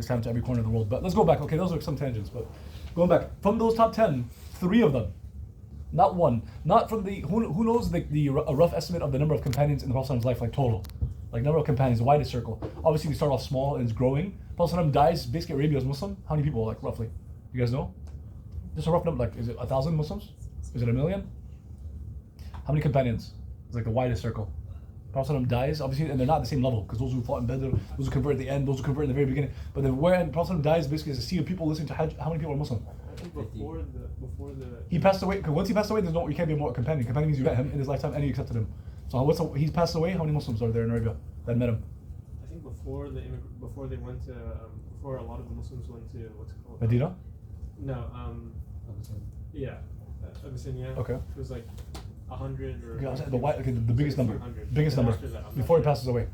Islam to every corner of the world. But let's go back. Okay, those are some tangents. But going back from those top 10, 3 of them, not one, not from the who knows a rough estimate of the number of companions in the Prophet's life, like total, like number of companions, the widest circle. Obviously, we start off small and it's growing. Prophet dies. Basically, Arabia is Muslim. How many people, like roughly? You guys know? Just a rough number. Like, is it 1,000 Muslims? Is it 1,000,000? How many companions? It's like the widest circle. Prophet dies, obviously, and they're not at the same level, because those who fought in Badr, those who convert at the end, those who convert in the very beginning. But where Prophet dies, basically, is a sea of people listening to Hajj. How many people are Muslim? I think before the he passed away. Because once he passed away, you can't be more companion. Companion means you met him in his lifetime and you accepted him. So he's passed away. How many Muslims are there in Arabia that met him? I think before they went to before a lot of the Muslims went to what's it called? Medina? No, yeah, Abyssinia. Okay. It was like 100 or the biggest number. Biggest number. Before he passes away.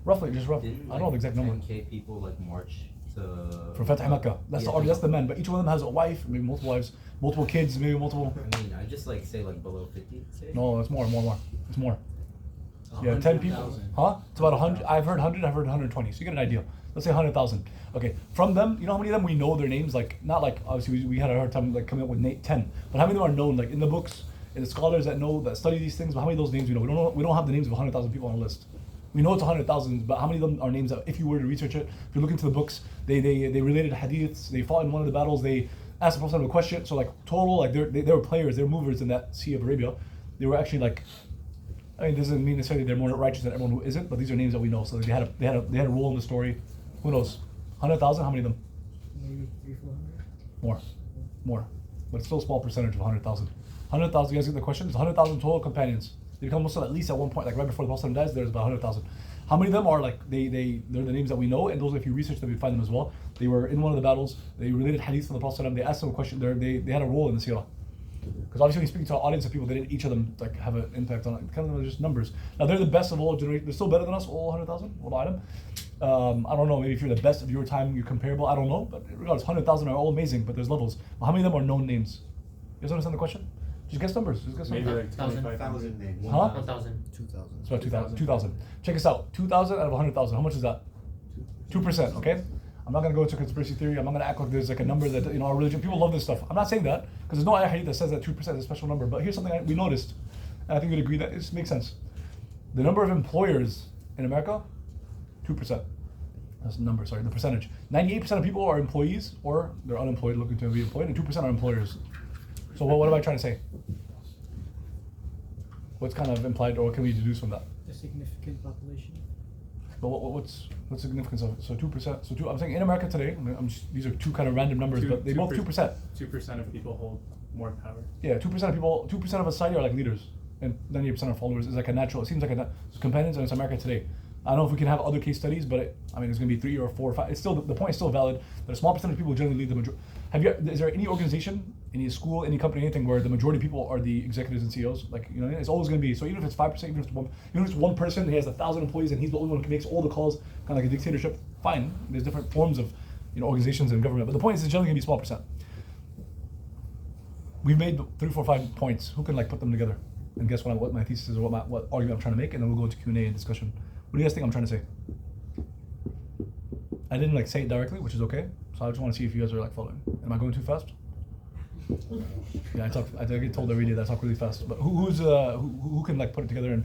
Roughly, just roughly. I don't know the exact number. 10K people like march to for Fatah Makkah. That's the men, but each one of them has a wife, maybe multiple wives, multiple kids, maybe multiple. I mean, I just like say like below 50. Say. No, it's more. It's more. Yeah, 10 people. Huh? It's about 100. I've heard 100. I've heard 120. So you get an idea. Let's say 100,000. Okay. From them, you know how many of them we know their names? Like not like obviously we had a hard time like coming up with 10. But how many of them are known like in the books, in the scholars that study these things? But how many of those names we know? We don't have the names of 100,000 people on the list. We know it's 100,000, but how many of them are names that if you were to research it, if you look into the books, they related hadiths, they fought in one of the battles, they asked the Prophet a question. So like total, like they were players, they were movers in that Sea of Arabia. They were actually like, I mean, this doesn't mean necessarily they're more righteous than everyone who isn't, but these are names that we know. So they had a role in the story. Who knows? 100,000? How many of them? Maybe 300-400. More. But it's still a small percentage of 100,000. 100,000. You guys get the question? It's 100,000 total companions. They become Muslim at least at one point, like right before the Prophet dies. There's about 100,000. How many of them are like they're the names that we know, and those if you research them, you find them as well. They were in one of the battles. They related hadith from the Prophet. They asked them a question. They had a role in the seerah. Because obviously, when you speak to an audience of people, they didn't each of them like have an impact on it. Kind of just numbers. Now they're the best of all generations. They're still better than us, all 100,000. All item. I don't know. Maybe if you're the best of your time, you're comparable. I don't know. But regardless, 100,000 are all amazing. But there's levels. But how many of them are known names? You guys understand the question? Just guess numbers. Maybe like 25,000 names. Huh? 1,000. 2,000. It's about 2,000. 2,000. Check this out. 2,000 out of 100,000. How much is that? 2%. Okay. I'm not going to go into conspiracy theory. I'm not going to act like there's like a number that our religion. People love this stuff. I'm not saying that because there's no ayah hadith that says that 2% is a special number. But here's something we noticed, and I think you'd agree that it makes sense. The number of employers in America, 2%. That's the number. Sorry, the percentage. 98% of people are employees or they're unemployed, looking to be employed, and 2% are employers. So what am I trying to say? What's kind of implied, or what can we deduce from that? A significant population. But what's the significance of it? So 2%. I'm saying in America today. These are two kind of random numbers, but they both 2%. 2% of people hold more power. Yeah, 2% of people, 2% of a society are like leaders, and 98% of followers is like a natural. It seems like companions, and it's America today. I don't know if we can have other case studies, but it's going to be 3 or 4 or 5. It's still the point is still valid that a small percentage of people generally lead the majority. Is there any organization, any school, any company, anything where the majority of people are the executives and CEOs? Like it's always going to be. So even if it's 5%, even if it's one person, he has 1,000 employees, and he's the only one who makes all the calls, kind of like a dictatorship. Fine, there's different forms of organizations and government, but the point is it's generally going to be small percent. We've made 3, 4, 5 points. Who can like put them together and guess what my thesis is or what argument I'm trying to make, and then we'll go into Q&A and discussion. What do you guys think I'm trying to say? I didn't like say it directly, which is okay. So I just want to see if you guys are like following. Am I going too fast? Yeah, I get told every day that I talk really fast. But who can like put it together and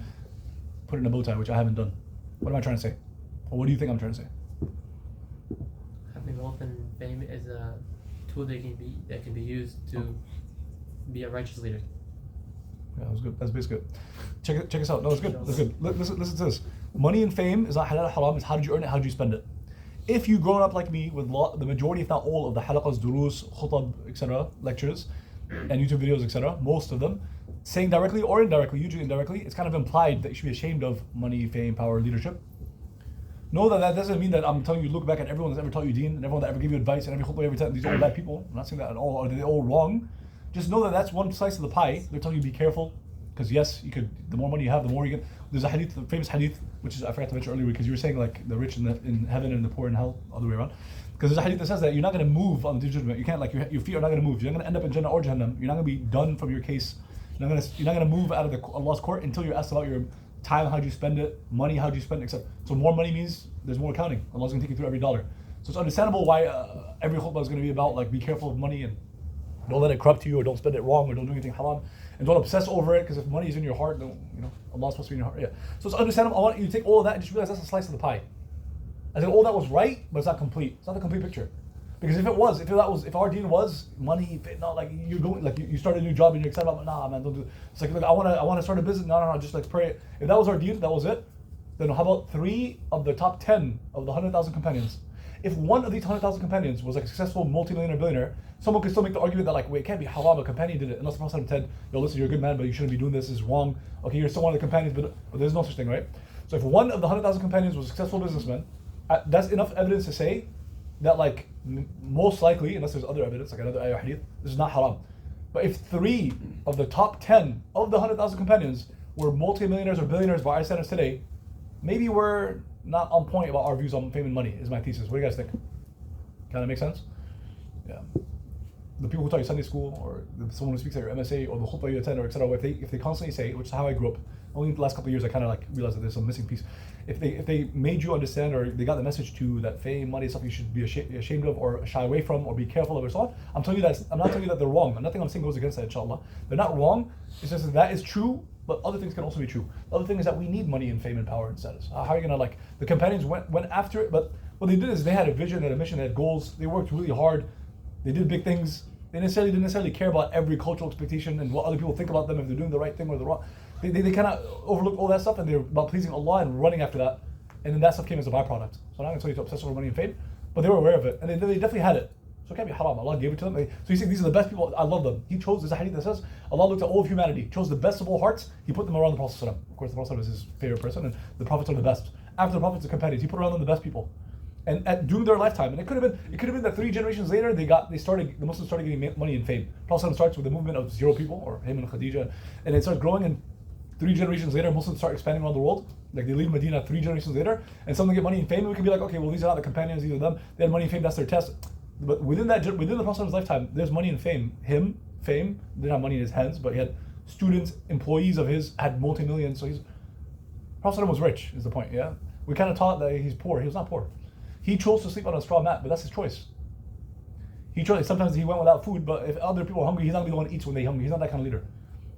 put it in a bow tie, which I haven't done. What am I trying to say? Or what do you think I'm trying to say? Having wealth and fame is a tool that can be used to be a righteous leader. Yeah, that was good. That's basically it. Check this out. No, it's good. That's good. Listen to this. Money and fame is not halal or haram. It's how did you earn it? How did you spend it? If you've grown up like me with the majority, if not all, of the halaqas, durus, khutab, etc., lectures, and YouTube videos, etc., most of them, saying directly or indirectly, usually indirectly, it's kind of implied that you should be ashamed of money, fame, power, leadership. Know that doesn't mean that I'm telling you look back at everyone that's ever taught you deen and everyone that ever gave you advice and every khutbah every time. These are all bad people. I'm not saying that at all. Are they all wrong? Just know that that's one slice of the pie. They're telling you be careful. Because yes, you could. The more money you have, the more you get. There's a hadith, the famous hadith, which is I forgot to mention earlier because you were saying like the rich in heaven and the poor in hell, all the way around. Because there's a hadith that says that you're not going to move on the judgment. You can't your feet are not going to move. You're not going to end up in Jannah or Jahannam. You're not going to be done from your case. You're not going to move out of Allah's court until you're asked about your time, how do you spend it, money, how do you spend it, etc. So more money means there's more accounting. Allah's going to take you through every dollar. So it's understandable why every khutbah is going to be about like be careful of money and don't let it corrupt you, or don't spend it wrong, or don't do anything haram, and don't obsess over it, because if money is in your heart, then Allah's supposed to be in your heart. Yeah. So it's understandable. I want you to take all of that and just realize that's a slice of the pie. I said all that was right, but it's not complete. It's not the complete picture. Because if our deen was money, not like you're going, like you start a new job and you're excited about, nah, man, don't do it. It's like, look, I want to start a business. No, just like pray. If that was our deen, that was it. Then how about 3 of the top 10 of the 100,000 companions? If one of these 100,000 companions was like a successful multi-millionaire billionaire, someone could still make the argument that like, wait, it can't be haram. A companion did it. Unless the Prophet said, yo, listen, you're a good man, but you shouldn't be doing this. This is wrong. Okay, you're still one of the companions, but there's no such thing, right? So if one of the 100,000 companions was a successful businessman, that's enough evidence to say that like most likely, unless there's other evidence, like another ayah hadith, this is not haram. But if 3 of the top 10 of the 100,000 companions were multi-millionaires or billionaires by our standards today, maybe we're not on point about our views on fame and money, is my thesis. What do you guys think? Kind of make sense? Yeah. The people who taught you Sunday school, or someone who speaks at your MSA, or the khutbah you attend, or etc., if they constantly say, which is how I grew up, only in the last couple of years I kind of like realized that there's some missing piece. If they made you understand, or they got the message to that fame, money is something you should be ashamed of, or shy away from, or be careful of, or so on, I'm not telling you that they're wrong. Nothing I'm saying goes against that, inshallah. They're not wrong. It's just that is true, but other things can also be true. The other thing is that we need money and fame and power and status. How are you gonna like? The companions went after it, but what they did is they had a vision, they had a mission, they had goals. They worked really hard. They did big things. They didn't necessarily care about every cultural expectation and what other people think about them, if they're doing the right thing or the wrong. They kind of overlooked all that stuff, and they're about pleasing Allah and running after that. And then that stuff came as a byproduct. So I'm not going to tell you to obsess over money and fame, but they were aware of it, and they definitely had it. So it can't be haram. Allah gave it to them. So you see, these are the best people. I love them. He chose, there's a hadith that says, Allah looked at all of humanity, chose the best of all hearts, He put them around the Prophet. Of course, the Prophet is his favorite person, and the Prophets are the best. After the Prophets, the companions, He put around them the best people. And during their lifetime, and it could have been that 3 generations later, the Muslims started getting money and fame. Prophet starts with the movement of 0 people, or him and Khadija, and it starts growing, and 3 generations later, Muslims start expanding around the world. Like they leave Medina 3 generations later, and some of them get money and fame, and we can be like, okay, well, these are not the companions, these are them. They had money and fame, that's their test. But within the Prophet's lifetime, there's money and fame. Fame, didn't have money in his hands, but he had students, employees of his, had multi-millions, so Prophet was rich, is the point, yeah? We kind of taught that he's poor. He was not poor. He chose to sleep on a straw mat, but that's his choice. He chose. Sometimes he went without food, but if other people are hungry, he's not going to be the one who eats when they're hungry. He's not that kind of leader.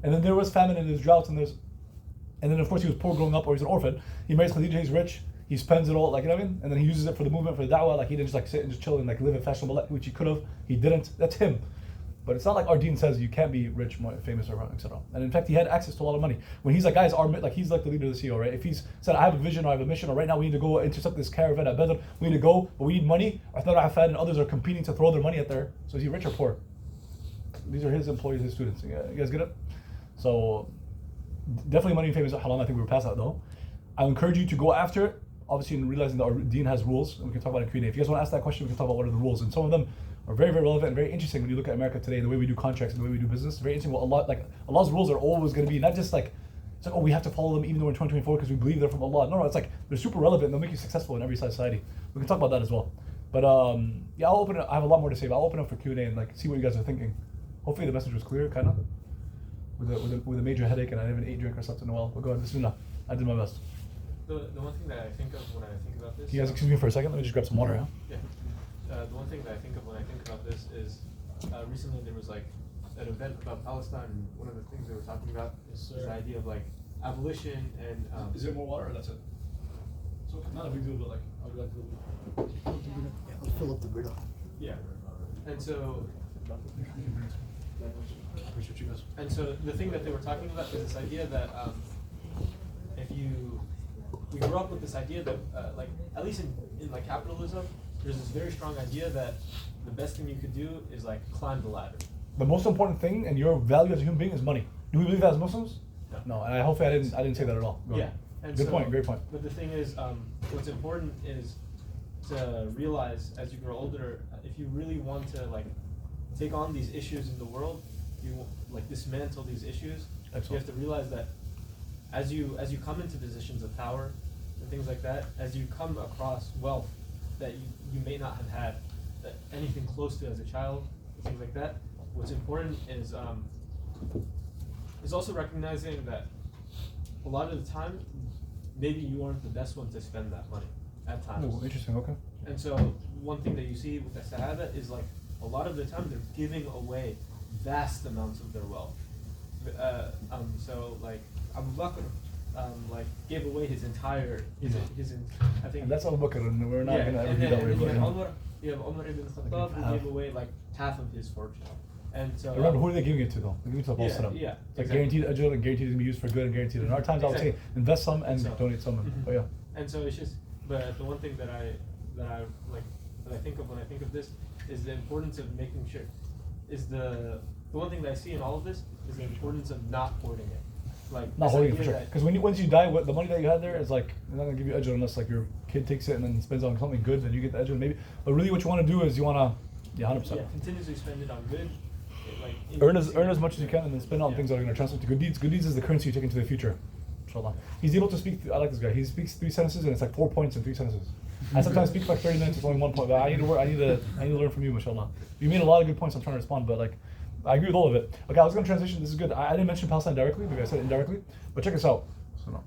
And then there was famine and there's droughts and then of course he was poor growing up, or he's an orphan. He marries Khadija, he's rich, he spends it all, like, you know what I mean? And then he uses it for the movement, for the da'wah, like he didn't just like sit and just chill and like live a fashionable life, which he could have. He didn't. That's him. But it's not like our deen says you can't be rich, famous, or etc. And in fact, he had access to a lot of money. When he's like, guys, he's like the leader of the CEO, right? If he's said, I have a vision, or I have a mission, or right now we need to go intercept this caravan at Badr, we need to go, but we need money. Uthman Affan and others are competing to throw their money at there. So is he rich or poor? These are his employees, his students. You guys get it? So definitely money and fame is haram. I think we were past that though. I encourage you to go after it. Obviously, in realizing that our deen has rules, and we can talk about it in Q&A. If you guys want to ask that question, we can talk about what are the rules. And some of them are very, very relevant and very interesting when you look at America today, the way we do contracts and the way we do business. Very interesting. Allah's rules are always going to be not just like, it's like, oh, we have to follow them even though we're in 2024 because we believe they're from Allah. No, it's like they're super relevant. They'll make you successful in every society. We can talk about that as well. But yeah, I'll open it. I have a lot more to say, but I'll open up for Q&A and like see what you guys are thinking. Hopefully the message was clear, kind of. With a major headache, and I didn't even eat, drink, or slept in a while. But go ahead, Bismillah. I did my best. The one thing that I think of when I think about this. You guys, excuse me for a second. Let me just grab some water. Yeah. The one thing that I think of when I think about this is recently there was like an event about Palestine, and one of the things they were talking about is the idea of like abolition and. Is there more water, or that's it? So not a big deal, but like I would like to. Yeah, I'll fill up the griddle. Yeah. And so. Appreciate you guys. And so the thing that they were talking about is this idea that we grew up with this idea that like at least in like capitalism, there's this very strong idea that the best thing you could do is like climb the ladder. The most important thing and your value as a human being is money. Do we believe that as Muslims? No. No, and hopefully I didn't say that at all. Go Yeah. ahead. And Good so, point. Great point. But the thing is, what's important is to realize as you grow older, if you really want to like take on these issues in the world, you like dismantle these issues. Excellent. You have to realize that as you come into positions of power and things like that, as you come across wealth that you may not have had anything close to as a child, things like that, what's important is also recognizing that a lot of the time maybe you aren't the best one to spend that money at times. Oh, interesting. Okay. And so one thing that you see with the Sahaba is like a lot of the time they're giving away vast amounts of their wealth. So like Abu Bakr, like gave away his entire I think And that's Abu Bakr, and we're not yeah, gonna ever and do then, that way. and But, then yeah. you have Umar ibn Khattab who gave away like half of his fortune. And so Remember, who are they giving it to though? They're giving it to the yeah, Prophet. yeah, It's like exactly. guaranteed ajr and guaranteed to be used for good and guaranteed. In our times, I would say Exactly. invest some and So- donate some. Mhm. But yeah. And so it's just, but the one thing that I like that I think of when I think of this is the importance of making sure is the one thing that I see in all of this is the importance of not hoarding it. Like Not this holding it for idea sure. that- Because once you die, what the money that you had there is like they're not gonna give you ajr unless like your kid takes it and then spends it on something good, then you get the ajr maybe. But really, what you want to do is you want to, yeah, 100%. yeah, continuously spend it on good. Like Earn as much as you can and then spend it on Yeah. things that are going to translate to good deeds. Good deeds is the currency you take into the future. Inshallah. He's able to speak, I like this guy. He speaks 3 sentences and it's like 4 points in 3 sentences. I sometimes speak for like 30 minutes with only 1 point, but I need to work, I need to learn from you, mashallah. You made a lot of good points, I'm trying to respond, but like, I agree with all of it. Okay, I was going to transition, this is good. I didn't mention Palestine directly, maybe I said it indirectly, but check this out. So no.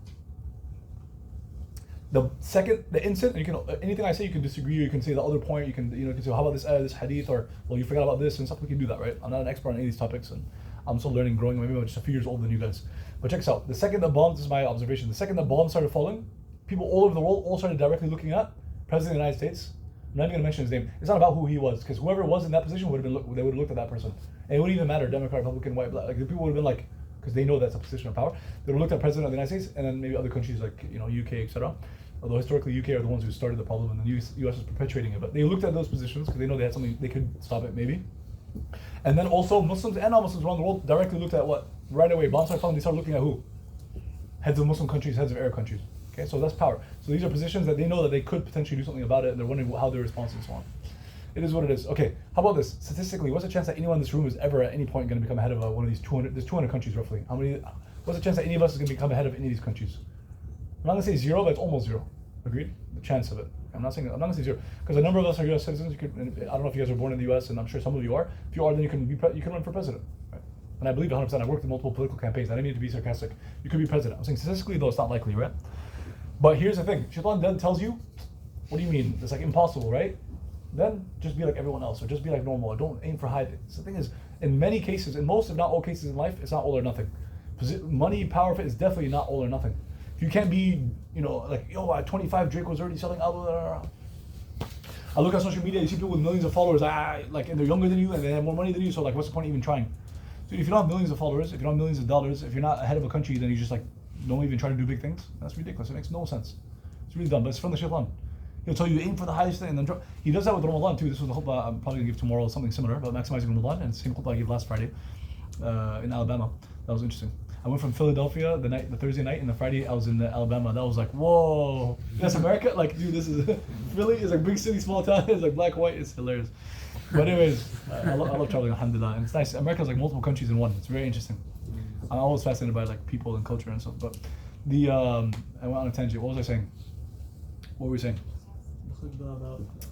The instant, you can anything I say you can disagree, or you can say the other point, you can say how about this hadith, or well you forgot about this and stuff. We can do that, right? I'm not an expert on any of these topics, and I'm still learning, growing. Maybe I'm just a few years older than you guys. But check this out. The second the bombs, this is my observation. The second the bombs started falling, people all over the world all started directly looking at President of the United States. I'm not even going to mention his name. It's not about who he was, because whoever was in that position would have been. They would have looked at that person, and it wouldn't even matter Democrat, Republican, white, black. Like the people would have been like, because they know that's a position of power. They would have looked at President of the United States, and then maybe other countries like UK, etc. Although historically UK are the ones who started the problem, and the US is perpetuating it. But they looked at those positions because they know they had something they could stop it maybe. And then also Muslims and non-Muslims around the world directly looked at what right away. Bombs started falling. They started looking at who? Heads of Muslim countries, heads of Arab countries. Okay, so that's power. So these are positions that they know that they could potentially do something about it, and they're wondering how their response and so on. It is what it is. Okay, how about this? Statistically, what's the chance that anyone in this room is ever at any point going to become ahead of one of these 200? There's 200 countries roughly. How many? What's the chance that any of us is going to become ahead of any of these countries? I'm not going to say 0, but it's almost 0. Agreed? The chance of it. I'm not going to say 0 because a number of us are U.S. citizens. You could, I don't know if you guys were born in the U.S. and I'm sure some of you are. If you are, then you can run for president. Right? And I believe 100%. I worked in multiple political campaigns. I didn't mean to be sarcastic. You could be president. I'm saying statistically though, it's not likely, right? But here's the thing. Shaitan then tells you, what do you mean? It's like impossible, right? Then just be like everyone else, or just be like normal, or don't aim for high things. The thing is, in many cases, in most if not all cases in life, it's not all or nothing. Money, power, is definitely not all or nothing. If you can't be, like, at 25, Drake was already selling albums. I look at social media, you see people with millions of followers, like, and they're younger than you, and they have more money than you, so like, what's the point of even trying? So if you don't have millions of followers, if you don't have millions of dollars, if you're not ahead of a country, then you just like, don't even try to do big things. That's ridiculous. It makes no sense. It's really dumb, but it's from the shaitan. He'll tell you aim for the highest thing, and then he does that with Ramadan too. This was the khutbah I'm probably gonna give tomorrow, something similar about maximizing Ramadan, and the same khutbah I gave last Friday in Alabama. That was interesting. I went from Philadelphia the Thursday night, and the Friday I was in Alabama. That was like, whoa, that's America. Like, dude, this is Philly is like big city, small town. It's like black, white. It's hilarious. But anyways, I love traveling. Alhamdulillah, and it's nice. America's like multiple countries in one. It's very interesting. I'm always fascinated by like people and culture and stuff. But I went on a tangent. What was I saying? What were we saying?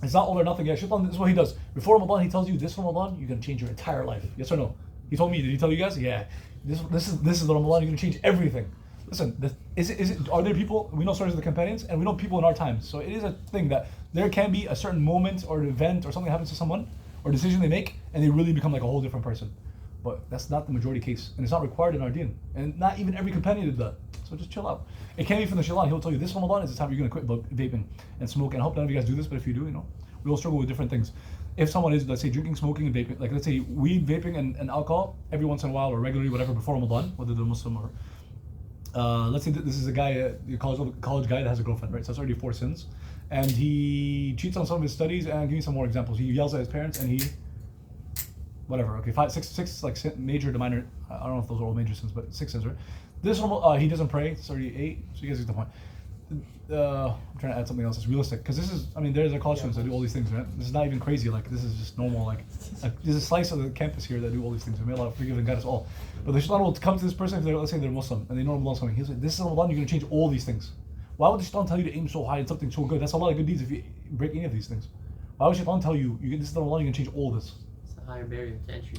It's not all or nothing. Yeah, shaitan, this is what he does. Before Ramadan, he tells you this Ramadan, you're gonna change your entire life. Yes or no? He told me. Did he tell you guys? Yeah. This is the Ramadan. You're gonna change everything. Listen, is it? Are there people? We know stories of the companions, and we know people in our times. So it is a thing that there can be a certain moment or an event or something happens to someone or decision they make, and they really become like a whole different person. But that's not the majority case, and it's not required in our deen. And not even every companion did that. So just chill out. It can be from the shaitan. He'll tell you this Ramadan is the time you're going to quit vaping and smoking. I hope none of you guys do this, but if you do, we all struggle with different things. If someone is, let's say, drinking, smoking, and vaping, like let's say weed, vaping, and alcohol every once in a while or regularly, whatever, before Ramadan, whether they're Muslim or, let's say this is a guy, a college guy that has a girlfriend, right? So that's already 4 sins. And he cheats on some of his studies, and give me some more examples. He yells at his parents, and he, whatever, okay, 5, 6 like major to minor, I don't know if those are all major sins, but 6 sins, right? This one, he doesn't pray, it's already 8, so you guys get the point. I'm trying to add something else that's realistic, because this is, there's a college students that do all these things, right? This is not even crazy, like, this is just normal, like there's a slice of the campus here that do all these things, and may Allah forgive and guide us all. But the shaitan will come to this person, if let's say they're Muslim, and they know Ramadan's coming, he'll say, this is Ramadan, you're going to change all these things. Why would the shaitan tell you to aim so high and something so good? That's a lot of good deeds if you break any of these things. Why would shaitan tell you, this is the Ramadan, you're going to change all this? It's a higher barrier to entry.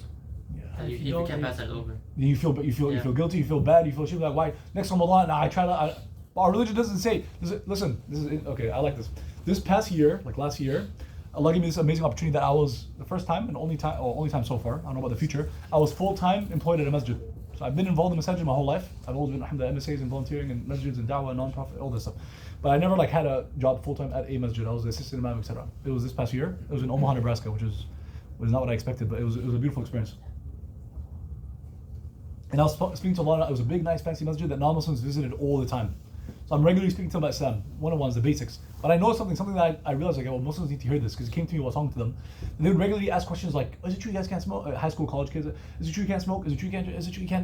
Yeah. And If you, you if you can't don't- pass that over. You feel guilty, you feel bad, you feel ashamed, like why next Ramadan I try to our religion doesn't say listen, this is okay, I like this. This past year, like last year, Allah gave me this amazing opportunity that I was the first time and only time so far. I don't know about the future. I was full-time employed at a masjid. So I've been involved in masjid my whole life. I've always been alhamdulillah MSAs and volunteering and masjids and da'wah, non-profit, all this stuff. But I never like had a job full-time at a masjid. I was the assistant imam, etc. It was this past year. It was in Omaha, Nebraska, which was not what I expected, but it was a beautiful experience. And I was speaking to a lot of, it was a big, nice, fancy masjid that non-Muslims visited all the time. So I'm regularly speaking to them about Islam, one-on-ones, the basics. But I know something that I realized, like, well, Muslims need to hear this, because it came to me while talking to them. And they would regularly ask questions like, is it true you guys can't smoke? High school, college kids, is it true you can't smoke? Is it true you can't,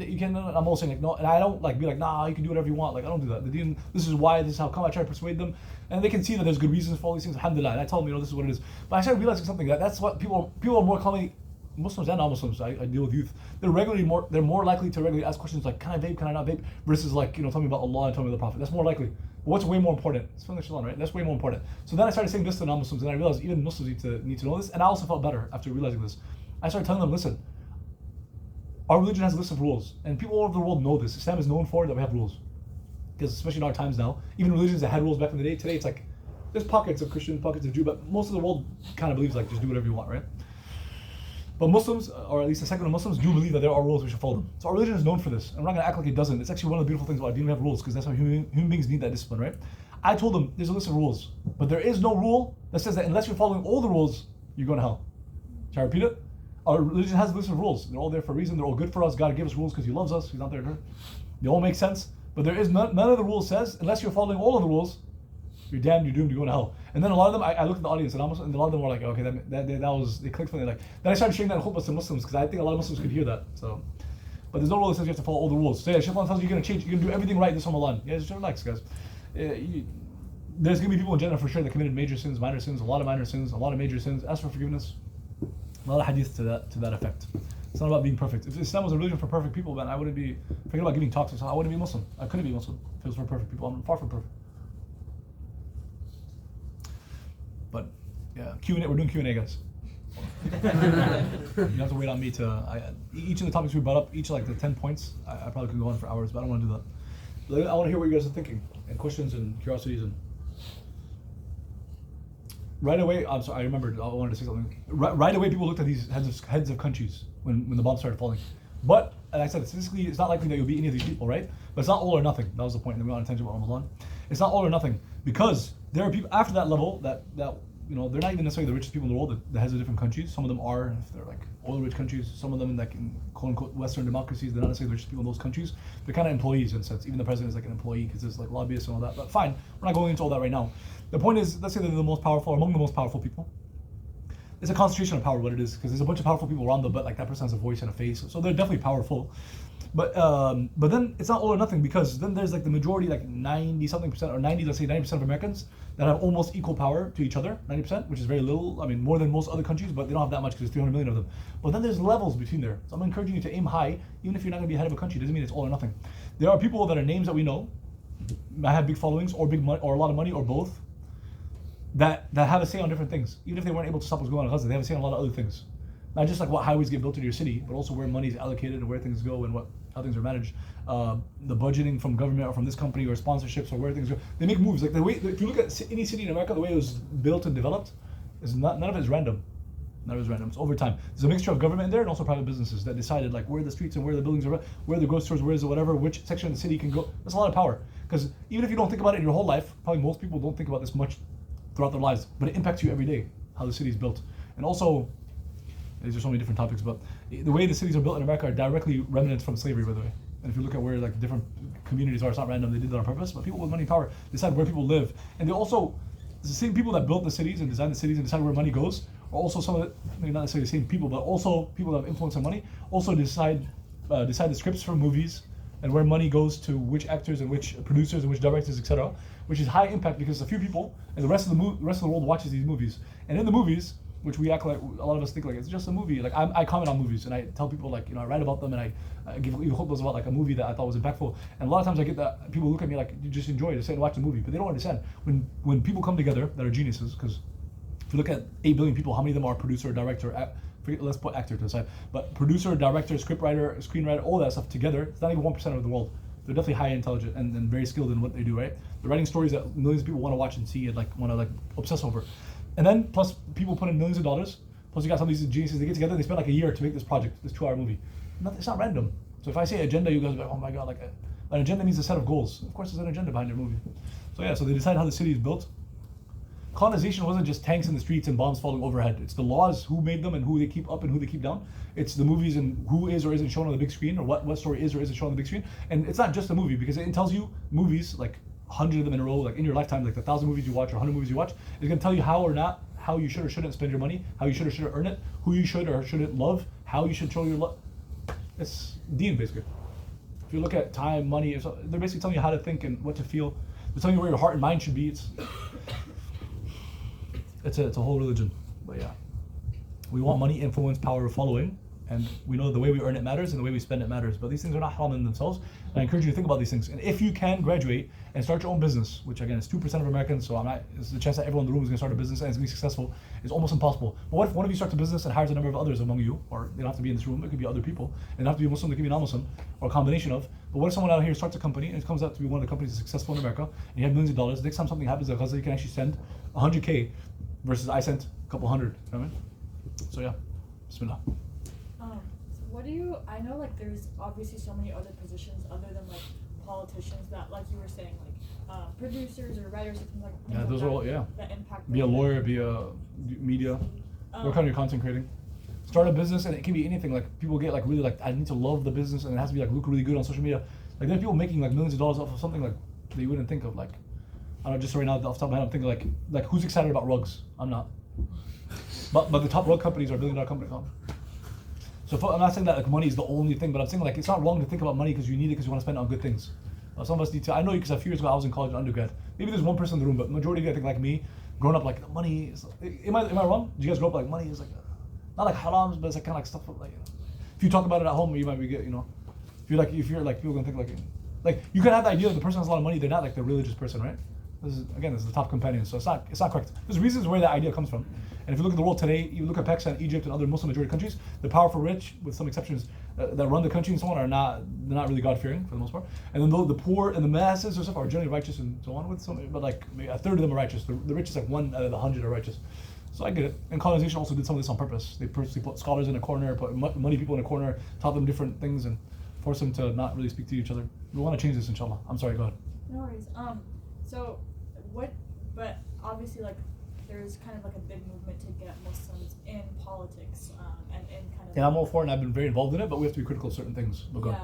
you can't, and I'm all saying like, no, and I don't like be like, nah, you can do whatever you want. Like, I don't do that. The deen, this is why, this is how come. I try to persuade them. And they can see that there's good reasons for all these things, alhamdulillah. And I tell them, this is what it is. But I started realizing something, that's what people are more commonly, Muslims and non-Muslims, I deal with youth. They're more likely to regularly ask questions like, can I vape, can I not vape? Versus like, tell me about Allah and tell me the Prophet. That's more likely. But what's way more important? It's from the Shalom, right? That's way more important. So then I started saying this to non-Muslims, and I realized even Muslims need to know this. And I also felt better after realizing this. I started telling them, listen, our religion has a list of rules, and people all over the world know this. Islam is known for that we have rules, because especially in our times now, even religions that had rules back in the day, today it's like there's pockets of Christian, pockets of Jew, but most of the world kind of believes like just do whatever you want, right? But Muslims, or at least a segment of Muslims, do believe that there are rules, we should follow them. So our religion is known for this, and we're not going to act like it doesn't. It's actually one of the beautiful things about deen, we have rules, because that's how human beings need that discipline, right? I told them, there's a list of rules, but there is no rule that says that unless you're following all the rules, you're going to hell. Shall I repeat it? Our religion has a list of rules. They're all there for a reason. They're all good for us. God gave us rules because He loves us. He's not there to hurt. They all make sense, but there is none of the rules says, unless you're following all of the rules, you're damned, you're doomed, you're going to hell. And then a lot of them, I looked at the audience, and a lot of them were like, okay, that was, they clicked for me. Like, then I started sharing that in khutbahs to Muslims, because I think a lot of Muslims could hear that. So, but there's no rule that says you have to follow all the rules. So yeah, Shaitan tells you you're going to change, you're going to do everything right this Ramadan. Yeah, just relax, guys. There's going to be people in Jannah for sure that committed major sins, minor sins, a lot of minor sins, a lot of major sins. Ask for forgiveness. A lot of hadith to that effect. It's not about being perfect. If Islam was a religion for perfect people, then I wouldn't be, forget about giving talks, I wouldn't be Muslim. I couldn't be Muslim if it was for perfect people. I'm far from perfect. But yeah, Q&A, we're doing Q&A, guys. You have to wait on me to, each of the topics we brought up, each like the 10 points, I probably could go on for hours, but I don't want to do that. I want to hear what you guys are thinking, and questions and curiosities. And right away, I'm sorry, I remembered, I wanted to say something. Right away, people looked at these heads of countries when the bombs started falling. But, and I said, statistically, it's not likely that you'll be any of these people, right? But it's not all or nothing. That was the point, and then we went on a tangent about Ramadan. It's not all or nothing, because there are people after that level that they're not even necessarily the richest people in the world, the heads of different countries. Some of them are, if they're like oil-rich countries. Some of them, like in quote-unquote Western democracies, they're not necessarily the richest people in those countries. They're kind of employees in a sense. Even the president is like an employee because there's like lobbyists and all that. But fine, we're not going into all that right now. The point is, let's say they're the most powerful, among the most powerful people. It's a concentration of power, what it is, because there's a bunch of powerful people around them, but like that person has a voice and a face, so they're definitely powerful. But then it's not all or nothing, because then there's like the majority, like 90-something% or 90% of Americans that have almost equal power to each other, 90%, which is very little. I mean, more than most other countries, but they don't have that much because there's 300 million of them. But then there's levels between there. So I'm encouraging you to aim high, even if you're not going to be head of a country. Doesn't mean it's all or nothing. There are people that are names that we know, that have big followings or big money or a lot of money or both, that have a say on different things. Even if they weren't able to stop what's going on in Gaza, they have a say on a lot of other things. Not just like what highways get built in your city, but also where money is allocated and where things go and how things are managed. The budgeting from government or from this company or sponsorships or where things go. They make moves. Like the way, if you look at any city in America, the way it was built and developed, none of it is random. None of it is random. It's over time. There's a mixture of government in there and also private businesses that decided like where the streets and where the buildings are, where the grocery stores, where is it, whatever, which section of the city can go. That's a lot of power. Because even if you don't think about it in your whole life, probably most people don't think about this much throughout their lives, but it impacts you every day, how the city is built. And also, these are so many different topics, but the way the cities are built in America are directly remnants from slavery, by the way. And if you look at where like different communities are, it's not random, they did that on purpose, but people with money and power decide where people live. And they also, the same people that built the cities and designed the cities and decide where money goes, are also some of the, maybe not necessarily the same people, but also people that have influence on money, also decide the scripts for movies and where money goes to which actors and which producers and which directors, etc., which is high impact because a few people and the rest of the world watches these movies. And in the movies, which we act like, a lot of us think like it's just a movie. Like I comment on movies and I tell people like, I write about them and I give khutbahs about like a movie that I thought was impactful. And a lot of times I get that people look at me like, you just enjoy it, just sit and watch the movie, but they don't understand. When people come together that are geniuses, because if you look at 8 billion people, how many of them are producer, director, let's put actor to the side, but producer, director, scriptwriter, screenwriter, all that stuff together, it's not even 1% of the world. they're definitely high intelligent and very skilled in what they do, right? They're writing stories that millions of people want to watch and see and like want to like obsess over. And then plus people put in millions of dollars, plus you got some of these geniuses, they get together, they spend like a year to make this project, this 2-hour movie. It's not random. So if I say agenda, you guys are like, oh my God, like an agenda means a set of goals. Of course there's an agenda behind your movie. So yeah, so they decide how the city is built. Colonization wasn't just tanks in the streets and bombs falling overhead. It's the laws, who made them and who they keep up and who they keep down. It's the movies and who is or isn't shown on the big screen, or what story is or isn't shown on the big screen. And it's not just a movie, because it tells you movies, like 100 of them in a row, like in your lifetime, like the 1,000 movies you watch or 100 movies you watch, is gonna tell you how or not, how you should or shouldn't spend your money, how you should or shouldn't earn it, who you should or shouldn't love, how you should show your love. It's deen, basically. If you look at time, money, they're basically telling you how to think and what to feel. They're telling you where your heart and mind should be. It's a whole religion. But yeah, we want money, influence, power, following, and we know the way we earn it matters and the way we spend it matters. But these things are not haram in themselves. And I encourage you to think about these things. And if you can graduate and start your own business, which again is 2% of Americans, so the chance that everyone in the room is going to start a business and it's going to be successful is almost impossible. But what if one of you starts a business and hires a number of others among you, or they don't have to be in this room, it could be other people, and they don't have to be Muslim, they could be non-Muslim, or a combination of. But what if someone out here starts a company and it comes out to be one of the companies that's successful in America, and you have millions of dollars, next time something happens at Gaza, you can actually send 100K versus I sent a couple hundred, you know what I mean? So yeah, bismillah. So what do you, I know like there's obviously so many other positions other than like politicians that, like you were saying, like producers or writers or things like Yeah, those are all, yeah. that impact Be a lawyer, be a media, work on your content creating. Start a business, and it can be anything. Like people get like really like, I need to love the business, and it has to be like look really good on social media. Like there's people making like millions of dollars off of something like that you wouldn't think of. Like I don't know, just right now off the top of my head, I'm thinking like who's excited about rugs? I'm not. But the top rug companies are $1 billion companies. So I'm not saying that like money is the only thing, but I'm saying like it's not wrong to think about money because you need it because you want to spend it on good things. Some of us need to. I know you because a few years ago I was in college and undergrad. Maybe there's one person in the room, but majority of you I think like me, growing up like money is. Am I wrong? Did you guys grow up like money is like not like haram, but it's like kind of like stuff like if you talk about it at home, you might be get if you're like people gonna think like you can have the idea that the person has a lot of money, they're not like the religious person, right? This is the top companion, so it's not correct. There's reasons where that idea comes from. And if you look at the world today, you look at Pakistan, Egypt, and other Muslim majority countries, the powerful rich, with some exceptions, that run the country and so on, they're not really God-fearing for the most part. And then the poor and the masses or stuff are generally righteous and so on, with some, but like maybe a third of them are righteous. The richest, like 1 out of the 100 are righteous. So I get it. And colonization also did some of this on purpose. They purposely put scholars in a corner, put money people in a corner, taught them different things, and forced them to not really speak to each other. We want to change this, inshallah. I'm sorry, go ahead. No worries. But obviously, like, there's kind of like a big movement to get Muslims in politics, and in kind of. And I'm all for it, and I've been very involved in it, but we have to be critical of certain things. But go ahead.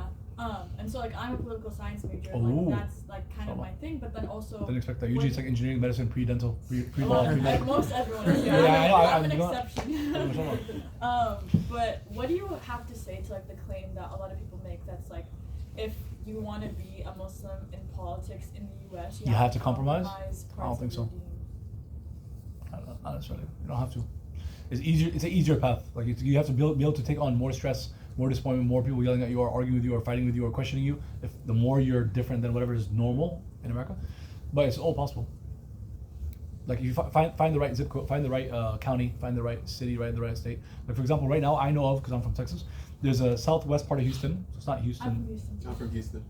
And so like I'm a political science major, Oh. and like that's like kind of my thing. But then also. Didn't expect that. Usually it's like engineering, medicine, pre-dental, pre-law, pre-medical. Most everyone is. Yeah, Yeah, I know, I'm I'm an not- exception. But what do you have to say to like the claim that a lot of people make that's like, if you want to be a Muslim in politics in the U.S., You have to compromise? parts I don't of think your so. deen. Not necessarily. You don't have to. It's easier. It's an easier path. Like you have to be able to take on more stress, more disappointment, more people yelling at you or arguing with you or fighting with you or questioning you. If the more you're different than whatever is normal in America, but it's all possible. Like you find the right zip code, find the right county, find the right city, right in the right state. Like for example, right now I know of, because I'm from Texas, there's a southwest part of Houston. So it's not Houston. I'm from Houston. I'm from Houston.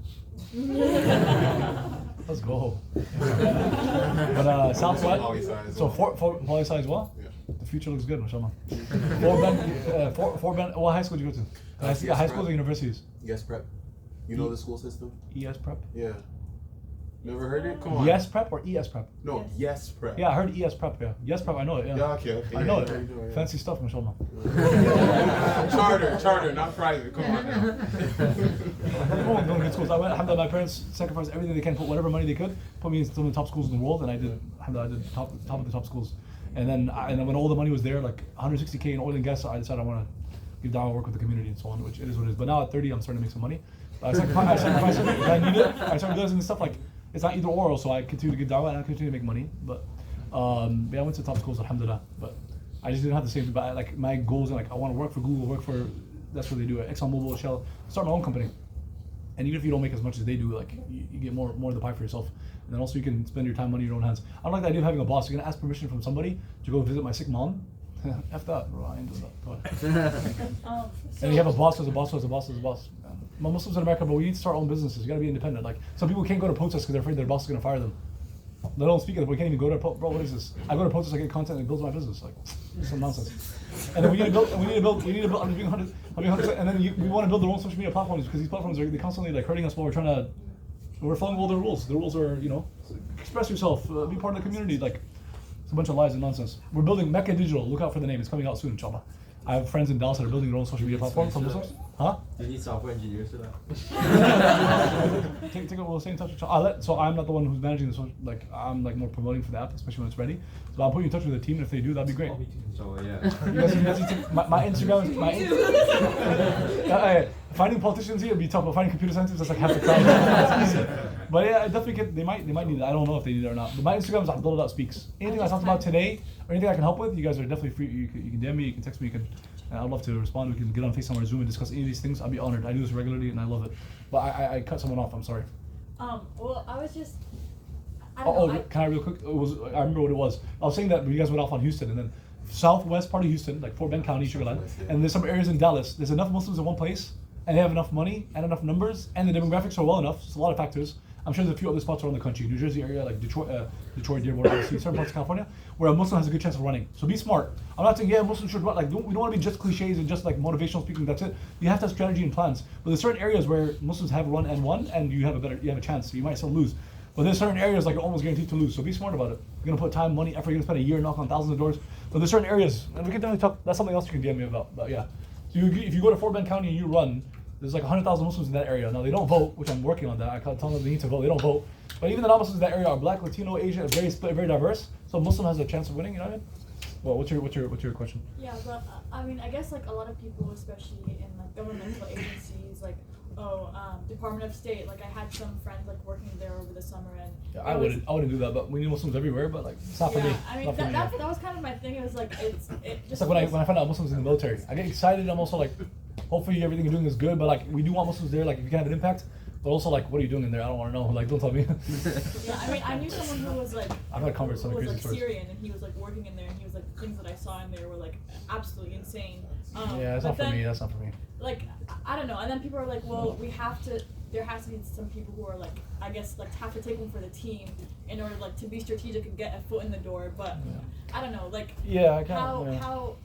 Let's go. But southwest. Poli-sci as So well. for poli-sci as well. Yeah. The future looks good, mashallah. Fort Bend. What high school did you go to? I see high schools or universities. Yes Prep. You know the school system? ES Prep. Yeah. Never heard it? Come on. Yes Prep or ES Prep? No, Yes Prep. Yeah, I heard ES Prep. Yeah, Yes Prep. I know it. Yeah. Yeah, okay. I know yeah, it. you know, yeah. Fancy stuff, mashallah. Charter, not private. Come on now. I'm going to good schools. I went. Alhamdulillah, my parents sacrificed everything they can, put whatever money they could, put me in some of the top schools in the world, and I did. Alhamdulillah, I did top of the top schools. And then when all the money was there, like 160K in oil and gas, I decided I want to give down, work with the community and so on, which it is what it is. But now at 30, I'm starting to make some money. I sacrificed it. I need it. I started realizing stuff like it's not either or, so I continue to give dawah and I continue to make money. But yeah, I went to top schools, alhamdulillah. But I just didn't have the same. But like my goals, and like I want to work for Google, work for that's what they do. ExxonMobil, Shell, start my own company. And even if you don't make as much as they do, like you get more of the pie for yourself. And then also you can spend your time, money in your own hands. I don't like the idea of having a boss. You're gonna ask permission from somebody to go visit my sick mom. F that, bro. I ain't doing that. Go ahead. And you have a boss as a boss as a boss as a boss. Muslims in America, but we need to start our own businesses. You gotta be independent. Like some people can't go to protests because they're afraid their boss is gonna fire them. They don't speak of it. We can't even go to bro. What is this? I go to protests, I get content, and it builds my business. Like some nonsense. And then we need to build. I'm just being 100%. And then we want to build their own social media platforms because these platforms are constantly like hurting us while we're trying to. We're following all the rules. The rules are, express yourself, be part of the community. Like it's a bunch of lies and nonsense. We're building Mecca Digital. Look out for the name. It's coming out soon, inshallah. I have friends in Dallas that are building their own social media platform for Muslims. Huh? You need software engineers for that. We'll stay in touch with so I'm not the one who's managing this one. Like I'm like more promoting for the app, especially when it's ready. So I'll put you in touch with the team, and if they do, that'd be great. So yeah. You guys need to, my Instagram finding politicians here would be tough, but finding computer scientists, that's like half the crowd. But yeah, I definitely they might need it. I don't know if they need it or not. But my Instagram is Abdullah.speaks. Anything I talked about today or anything I can help with, you guys are definitely free. You can DM me, you can text me, I'd love to respond. We can get on FaceTime or Zoom and discuss any of these things. I'd be honored. I do this regularly and I love it. But I cut someone off. I'm sorry. Well, I was just. I don't know. Can I real quick? I remember what it was. I was saying that you guys went off on Houston and then southwest part of Houston, like Fort Bend County, Sugar Land, and there's some areas in Dallas. There's enough Muslims in one place, and they have enough money and enough numbers, and the demographics are well enough. It's a lot of factors. I'm sure there's a few other spots around the country, New Jersey area, like Detroit, Dearborn, obviously, certain parts of California, where a Muslim has a good chance of running. So be smart. I'm not saying Muslims should run. Like we don't want to be just cliches and just like motivational speaking. That's it. You have to have strategy and plans. But there's certain areas where Muslims have run and won, and you have a chance. So you might still lose. But there's certain areas like you're almost guaranteed to lose. So be smart about it. You're gonna put time, money, effort. You're gonna spend a year knocking on thousands of doors. But there's certain areas, and we can definitely talk. That's something else you can DM me about. But yeah, so if you go to Fort Bend County and you run, there's like 100,000 Muslims in that area. Now they don't vote, which I'm working on that. I tell them they need to vote. They don't vote. But even the non-Muslims in that area are Black, Latino, Asian, very split, very diverse. So Muslim has a chance of winning. You know what I mean? Well, what's your question? Yeah, but I mean, I guess like a lot of people, especially in like governmental agencies, like Department of State. Like I had some friends like working there over the summer, and yeah, I wouldn't do that. But we need Muslims everywhere. But like it's not for me. I mean that was kind of my thing. It was like it's like when I find out Muslims in the military, I get excited. I'm also like, hopefully everything you're doing is good. But like we do want Muslims there. Like if you can have an impact. But also, like, what are you doing in there? I don't want to know. Like, don't tell me. Yeah, I mean, I knew someone who was like, I've had conversations who was like stories. Syrian, and he was like working in there, and he was like, things that I saw in there were like absolutely insane. Yeah, that's not for me. That's not for me. Like, I don't know. And then people are like, well, there has to be some people who are like, I guess, like have to take one for the team in order like to be strategic and get a foot in the door. But I don't know, like, I can't. How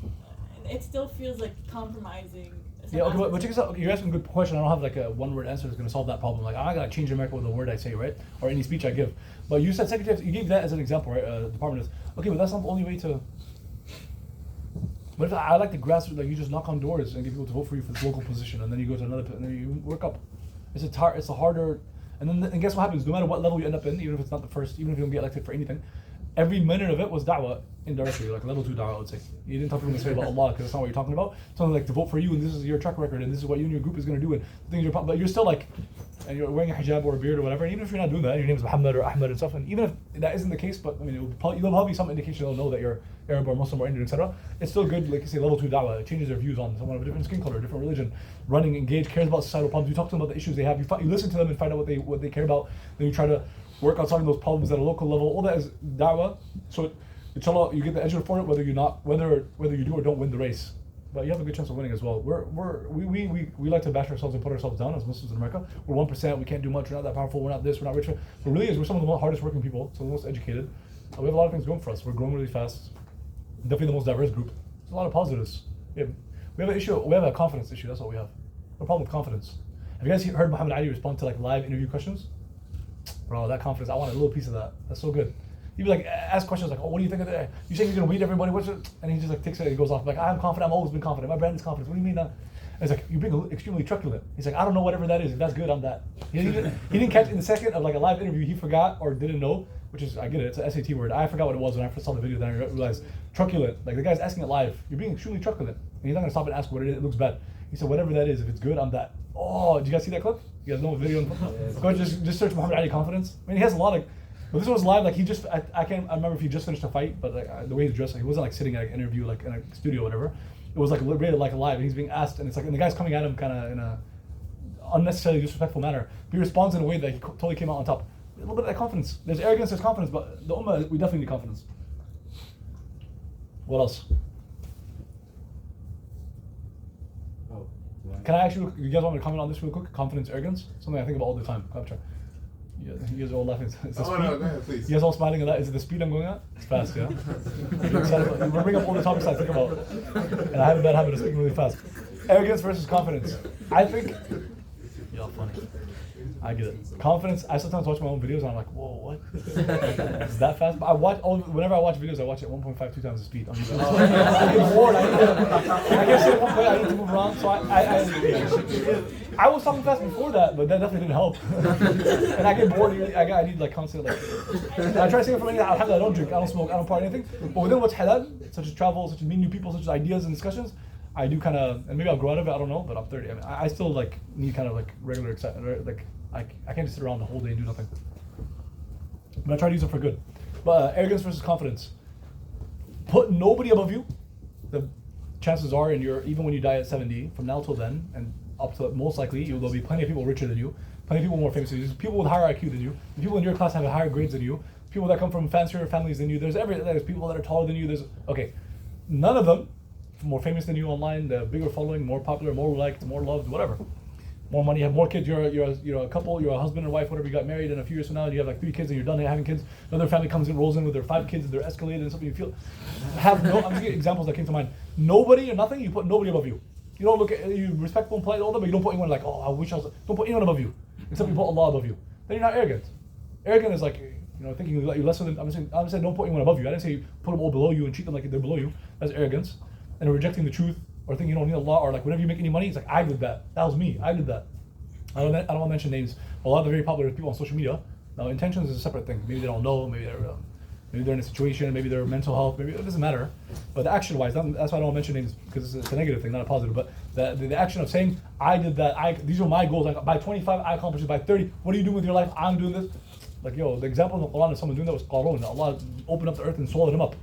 it still feels like compromising. Yeah, okay, but check this out. Okay, you're asking a good question. I don't have like a one-word answer that's going to solve that problem. Like, I got to change America with a word I say, right? Or any speech I give. But you said Secretary, you gave that as an example, right? Department is, okay, but that's not the only way to... What if I like the grassroots, like you just knock on doors and get people to vote for you for this local position, and then you go to another, and then you work up. It's a harder... And guess what happens? No matter what level you end up in, even if it's not the first, even if you don't get elected for anything, every minute of it was da'wah indirectly, like level 2 da'wah, I would say. You didn't talk to them to say about Allah because that's not what you're talking about. Something like to vote for you, and this is your track record, and this is what you and your group is going to do, and things but you're still like, and you're wearing a hijab or a beard or whatever, and even if you're not doing that, your name is Muhammad or Ahmed and stuff, and even if that isn't the case, but I mean, you'll probably some indication they'll know that you're Arab or Muslim or Indian, etc. It's still good, like you say, level 2 da'wah. It changes their views on someone of a different skin color, different religion, running, engaged, cares about societal problems. You talk to them about the issues they have. You listen to them and find out what they care about. Then you try to work on solving those problems at a local level. All that is da'wah. So, inshallah, you get the ajr for it, whether you do or don't win the race. But you have a good chance of winning as well. We like to bash ourselves and put ourselves down as Muslims in America. We're 1%. We can't do much. We're not that powerful. We're not this. We're not rich. But really, we're some of the hardest working people. Some of the most educated. We have a lot of things going for us. We're growing really fast. Definitely the most diverse group. There's a lot of positives. We have an issue. We have a confidence issue. That's what we have. A problem with confidence. Have you guys heard Muhammad Ali respond to like live interview questions? Bro, that confidence. I want a little piece of that. That's so good. He'd be like, ask questions like, oh, what do you think of that? You saying you're gonna weed everybody? What's it? And he just like takes it and he goes off like, I'm confident. I've always been confident. My brand is confident. What do you mean that? And it's like, you're being extremely truculent. He's like, I don't know whatever that is. If that's good, I'm that. He didn't catch in the second of like a live interview. He forgot or didn't know, which is, I get it. It's an SAT word. I forgot what it was when I first saw the video. Then I realized truculent. Like the guy's asking it live. You're being extremely truculent. And he's not gonna stop and ask what it is. It looks bad. He said, whatever that is, if it's good, I'm that. Oh, did you guys see that clip? You guys know what video? Go ahead, just search Muhammad Ali confidence. I mean, he has a lot of. But this was live. Like he just, I remember if he just finished a fight, but like the way he's dressed, like, he wasn't like sitting at an interview like in a studio or whatever. It was like rated like live, and he's being asked, and it's like, and the guy's coming at him kind of in a unnecessarily disrespectful manner. But he responds in a way that he totally came out on top. A little bit of that confidence. There's arrogance, there's confidence, but the ummah, we definitely need confidence. What else? Oh, Can I actually, you guys want me to comment on this real quick? Confidence, arrogance? Something I think about all the time. Come try. Yeah, you guys are all laughing. It's the Oh, speed. no, go ahead, please. You guys all smiling at that? Is it the speed I'm going at? It's fast, yeah? We bring up all the topics I think about. And I have a bad habit of speaking really fast. Arrogance versus confidence. I think, y'all funny. I get it. Confidence, I sometimes watch my own videos and I'm like, whoa, what? Is that fast? But whenever I watch videos, I watch it 1.52 times the speed. I'm just like, I get bored. I can't sit at one place, I need to move around. So I was talking fast before that, but that definitely didn't help. And I get bored. I need like constant like. And I try to stay from anything. I don't drink, I don't smoke, I don't party, anything. But within what's halal, such as travel, such as meeting new people, such as ideas and discussions, I do kind of, and maybe I'll grow out of it. I don't know. But I'm 30. I mean, I still like need kind of like regular excitement. Like I can't just sit around the whole day and do nothing. But I try to use it for good. But arrogance versus confidence. Put nobody above you. The chances are, even when you die at 70, from now till then, and up to most likely, there'll be plenty of people richer than you, plenty of people more famous than you, people with higher IQ than you, the people in your class have higher grades than you, people that come from fancier families than you. There's people that are taller than you. None of them more famous than you online, the bigger following, more popular, more liked, more loved, whatever. More money, you have more kids, you're a couple, you're a husband and wife, whatever, you got married, and a few years from now you have like 3 kids and you're done having kids. Another family comes in, rolls in with their 5 kids, they're escalated and something you feel. I'm just giving examples that came to mind. Nobody or nothing, you put nobody above you. You don't look at, you respectful and polite to all them, but you don't put anyone like, oh, I wish I was, don't put anyone above you. Except you put Allah above you. Then you're not arrogant. Arrogant is like, thinking you're lesser than, I'm saying don't put anyone above you. I didn't say you put them all below you and treat them like they're below you. That's arrogance. And rejecting the truth, or thinking you don't need Allah, or like whenever you make any money, it's like, I did that. That was me. I did that. I don't want to mention names. A lot of the very popular people on social media. Now, intentions is a separate thing. Maybe they don't know. Maybe they're in a situation. Maybe their mental health. Maybe it doesn't matter. But the action-wise, that's why I don't want to mention names, because it's a negative thing, not a positive. But the action of saying, I did that. These are my goals. Like by 25, I accomplished it. By 30, what are you doing with your life? I'm doing this. Like the example in the Quran of someone doing that was Qarun. Allah opened up the earth and swallowed him up.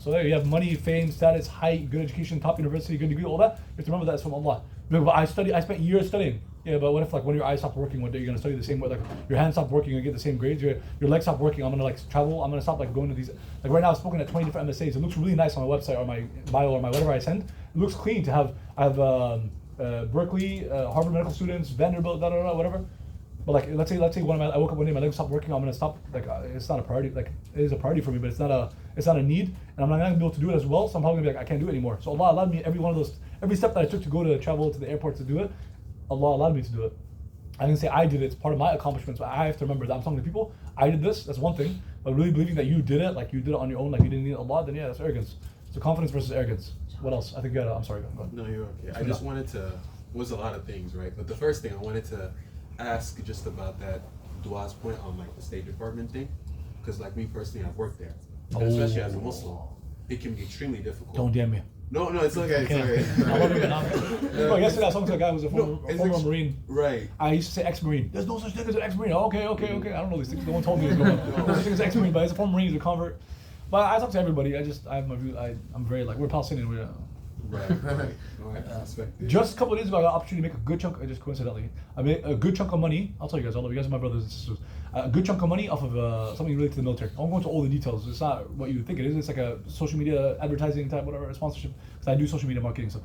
So there you have money, fame, status, height, good education, top university, good degree, all that. You have to remember that's from Allah. But I spent years studying. Yeah, but what if like when your eyes stop working one day, you're gonna study the same way, like your hands stop working, you're gonna get the same grades, your legs stop working, I'm gonna like travel, I'm gonna stop like going to these, like right now I've spoken at 20 different MSAs. It looks really nice on my website or my bio or my whatever I send. It looks clean to have, I have Berkeley, Harvard medical students, Vanderbilt, whatever. But like let's say I woke up one day, my legs stopped working, I'm gonna stop, like it's not a priority, like it is a priority for me, but it's not a need, and I'm not gonna be able to do it as well, so I'm probably gonna be like, I can't do it anymore. So Allah allowed me every step that I took to go to travel to the airport to do it, Allah allowed me to do it. I didn't say I did it, it's part of my accomplishments, but I have to remember that I'm talking to people, I did this, that's one thing, but really believing that you did it, like you did it on your own, like you didn't need Allah, then yeah, that's arrogance. So confidence versus arrogance. What else? I think I'm sorry, go ahead. No, you're okay. I just wanted to, was a lot of things, right? But the first thing I wanted to ask just about that Dua's point on like the State Department thing, because like me personally, I've worked there, and especially as a Muslim, it can be extremely difficult. Don't damn me. No, it's okay. It's okay. I love it. Yesterday I was talking to a guy who was a former Marine. Right. I used to say ex-Marine. There's no such thing as an ex-Marine. Okay. I don't know these things. No one told me this. No such thing as ex-Marine, but as a former Marine, he's a convert. But I talk to everybody. I have my view. I'm very like, we're Palestinian. Right. Just a couple of days ago, I got an opportunity to make a good chunk. Just coincidentally, I made a good chunk of money. I'll tell you guys. All of you guys are my brothers and sisters. A good chunk of money off of something related to the military. I won't go into all the details. It's not what you think it is. It's like a social media advertising type, whatever, sponsorship. Because I do social media marketing. So,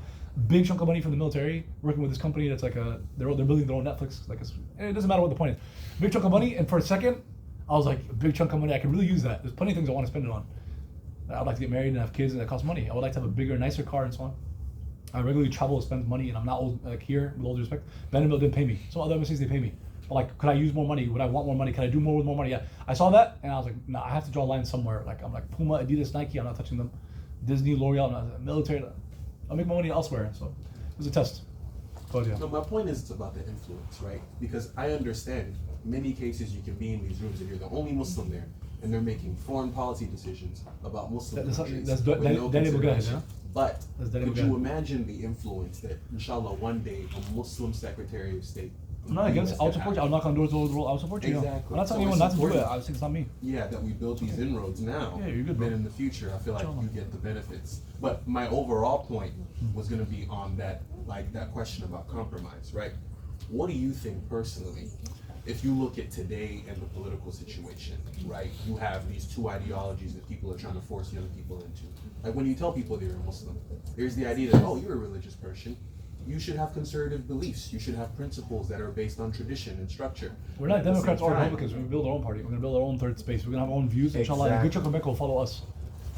big chunk of money from the military, working with this company that's like they're building their own Netflix. Like it doesn't matter what the point is. Big chunk of money, and for a second, I was like, a big chunk of money. I could really use that. There's plenty of things I want to spend it on. I'd like to get married and have kids, and that costs money. I would like to have a bigger, nicer car and so on. I regularly travel and spend money, and I'm not old, like here, with all due respect. Vanderbilt didn't pay me. Some other MSCs, they pay me. But like, could I use more money? Would I want more money? Can I do more with more money? Yeah. I saw that, and I was like, nah, I have to draw a line somewhere. Like, I'm like, Puma, Adidas, Nike, I'm not touching them. Disney, L'Oreal, I'm not, military. I'll make my money elsewhere. So, it was a test. But yeah. No, my point is it's about the influence, right? Because I understand many cases you can be in these rooms and you're the only Muslim there, and they're making foreign policy decisions about Muslim countries. That's with no consideration. yeah? But could you imagine the influence that, inshallah, one day a Muslim Secretary of State? I'm not against it. I'll support you. I'll knock on doors all over the world. I'll support you. Exactly. I'm not telling anyone not to do it. I was saying it's not me. Yeah, that we build these inroads now. Yeah, you're good, bro. Then in the future, I feel like you get the benefits. But my overall point was going to be on that, like that question about compromise, right? What do you think personally? If you look at today and the political situation, right, you have these two ideologies that people are trying to force young people into. Like when you tell people they're a Muslim, there's the idea that, oh, you're a religious person. you should have conservative beliefs. You should have principles that are based on tradition and structure. We're not At the Democrats same or time- Republicans. We're gonna build our own party. We're gonna build our own third space. We're gonna have our own views. Inshallah, and a good chunk of America will follow us.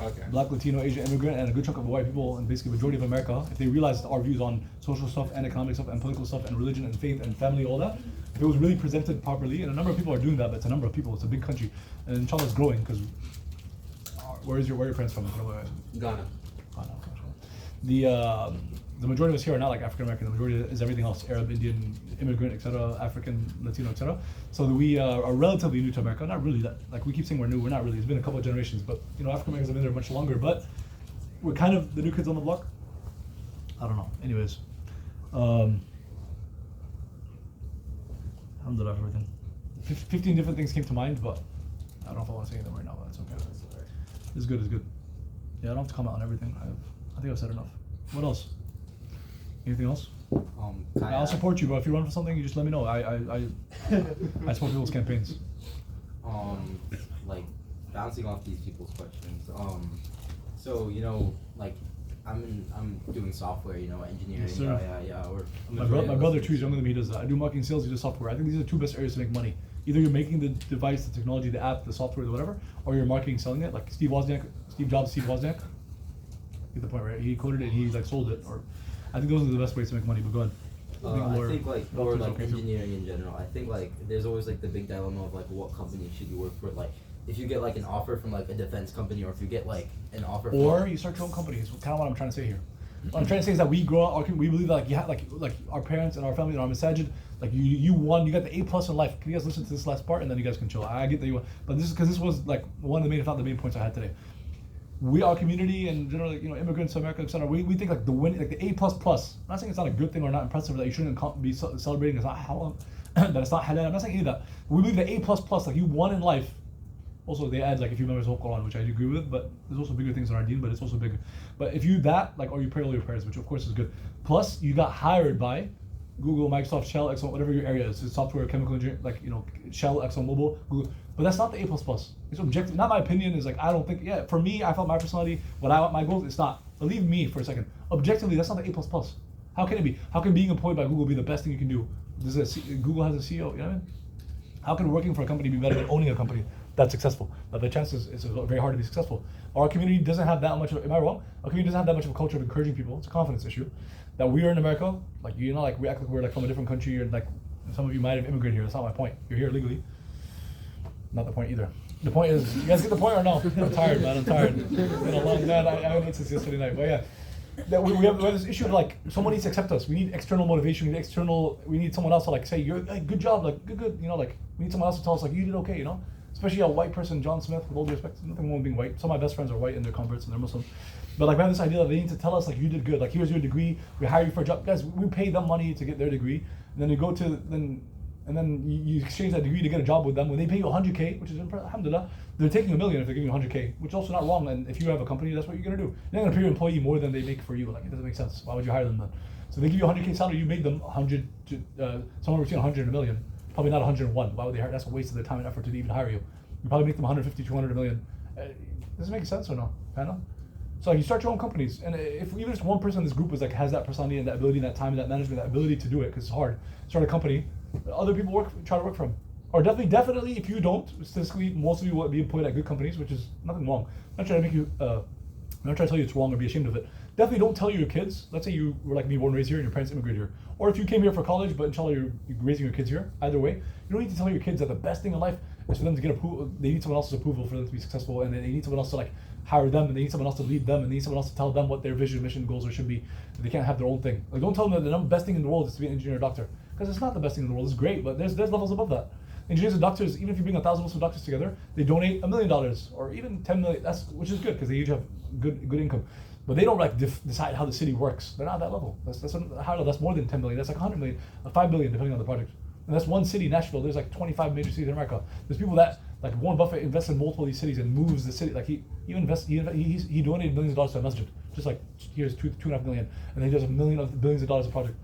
Okay. Black, Latino, Asian immigrant, and a good chunk of white people, and basically majority of America, if they realized our views on social stuff and economic stuff and political stuff and religion and faith and family, all that, if it was really presented properly, and a number of people are doing that, but it's a number of people. It's a big country, and inshallah it's growing because where are your parents from? Ghana. The majority of us here are not like African American. The majority is everything else: Arab, Indian, immigrant, etc., African, Latino, etc. So we are relatively new to America. Not really that. Like we keep saying we're new. We're not really. It's been a couple of generations, but African Americans have been there much longer. But we're kind of the new kids on the block. I don't know. Anyways, alhamdulillah for everything. 15 different things came to mind, but I don't know if I want to say them right now. But it's okay. It's good. It's good. Yeah, I don't have to comment on everything. I think I've said enough. What else? Anything else? I'll support you, but if you run for something, you just let me know. I support people's campaigns. Like bouncing off these people's questions. So like I'm doing software, engineering. Yes, sir. Yeah. Or My brother too is younger than me. He does that. I do marketing, sales. He does software. I think these are the two best areas to make money. Either you're making the device, the technology, the app, the software, the whatever, or you're marketing, selling it. Like Steve Jobs. Get the point, right? He coded it, and he like sold it. Or I think those are the best ways to make money. But go ahead. I think like more like okay, too. engineering in general. I think like there's always like the big dilemma of like what company should you work for. Like if you get like an offer from like a defense company, or if you get like an offer from Or you start your own company. Is kind of what I'm trying to say here. What I'm trying to say is that we grow up. We believe that like our parents and our family and our masajid. Like you won. You got the A+ in life. Can you guys listen to this last part and then you guys can chill? I get that you won, but this is because this was like one of the main, if not the main points I had today. We, our community, and generally, immigrants to America, etc. We think like the win, like the A++. I'm not saying it's not a good thing or not impressive, that you shouldn't be celebrating. It's not halal, that it's not halal. I'm not saying any of that. We believe the A++, like you won in life. Also, they add like if you remember the whole Quran, which I agree with, but there's also bigger things in our deen, but it's also bigger. But if you that, like, or you pray all your prayers, which of course is good. Plus, you got hired by Google, Microsoft, Shell, Exxon, whatever your area is. It's software, chemical engineering, like Shell, Exxon Mobil, Google. But that's not the A++. It's objective. Not my opinion. Is like I don't think. Yeah, for me, I felt my personality, what I want, my goals. It's not. Believe me for a second. Objectively, that's not the A++. How can it be? How can being employed by Google be the best thing you can do? Google has a CEO. You know what I mean? How can working for a company be better than owning a company that's successful? But the chances it's very hard to be successful. Our community doesn't have that much of. Am I wrong? Our community doesn't have that much of a culture of encouraging people. It's a confidence issue. That we are in America, like like we act like we're like from a different country, or like some of you might have immigrated here. That's not my point. You're here legally. Not the point either. The point is, you guys get the point or no? I'm tired, man. I'm tired. It's been a long night. I haven't eaten since yesterday night. But yeah, that we have this issue of like someone needs to accept us. We need external motivation. We need someone else to like say you're good job, like good. Like we need someone else to tell us like you did okay. Especially a white person, John Smith. With all due respect, nothing wrong with being white. Some of my best friends are white and they're converts and they're Muslim. But like we have this idea that they need to tell us like you did good. Like here's your degree. We hire you for a job, guys. We pay them money to get their degree, and then you go to then you exchange that degree to get a job with them. When they pay you 100K, which is alhamdulillah, they're taking $1 million if they're giving you 100K, which is also not wrong. And if you have a company, that's what you're gonna do. You're not gonna pay your employee more than they make for you. Like it doesn't make sense. Why would you hire them then? So they give you 100K salary, you made them 100 to somewhere between 100 and a million. Probably not 101. Why would they hire? That's a waste of their time and effort to even hire you. You probably make them 150, 200 million. Does it make sense or no? Panel? So you start your own companies, and if even just one person in this group is like has that personality and that ability, and that time, and that management, that ability to do it, because it's hard. Start a company, other people try to work for them, or definitely if you don't, statistically most of you will be employed at good companies, which is nothing wrong. I'm not trying to make you, I'm not trying to tell you it's wrong or be ashamed of it. Definitely don't tell your kids. Let's say you were like me, born and raised here, and your parents immigrated here, or if you came here for college, but inshallah you're raising your kids here. Either way, you don't need to tell your kids that the best thing in life is for them to get approval. They need someone else's approval for them to be successful, and they need someone else to like hire them, and they need someone else to lead them, and they need someone else to tell them what their vision, mission, goals or should be. They can't have their own thing. Like don't tell them that the best thing in the world is to be an engineer or doctor, because it's not the best thing in the world. It's great, but there's levels above that. Engineers and doctors, even if you bring 1,000 Muslim doctors together, they donate $1 million or even 10 million. Which is good because they usually have good income. But they don't like decide how the city works. They're not at that level. That's more than 10 million. That's like 100 million, 5 billion depending on the project. And that's one city, Nashville. There's like 25 major cities in America. There's people that like Warren Buffett invests in multiple of these cities and moves the city. Like he donated millions of dollars to a masjid. Just like here's 2.5 million, and then he does billions of dollars a project.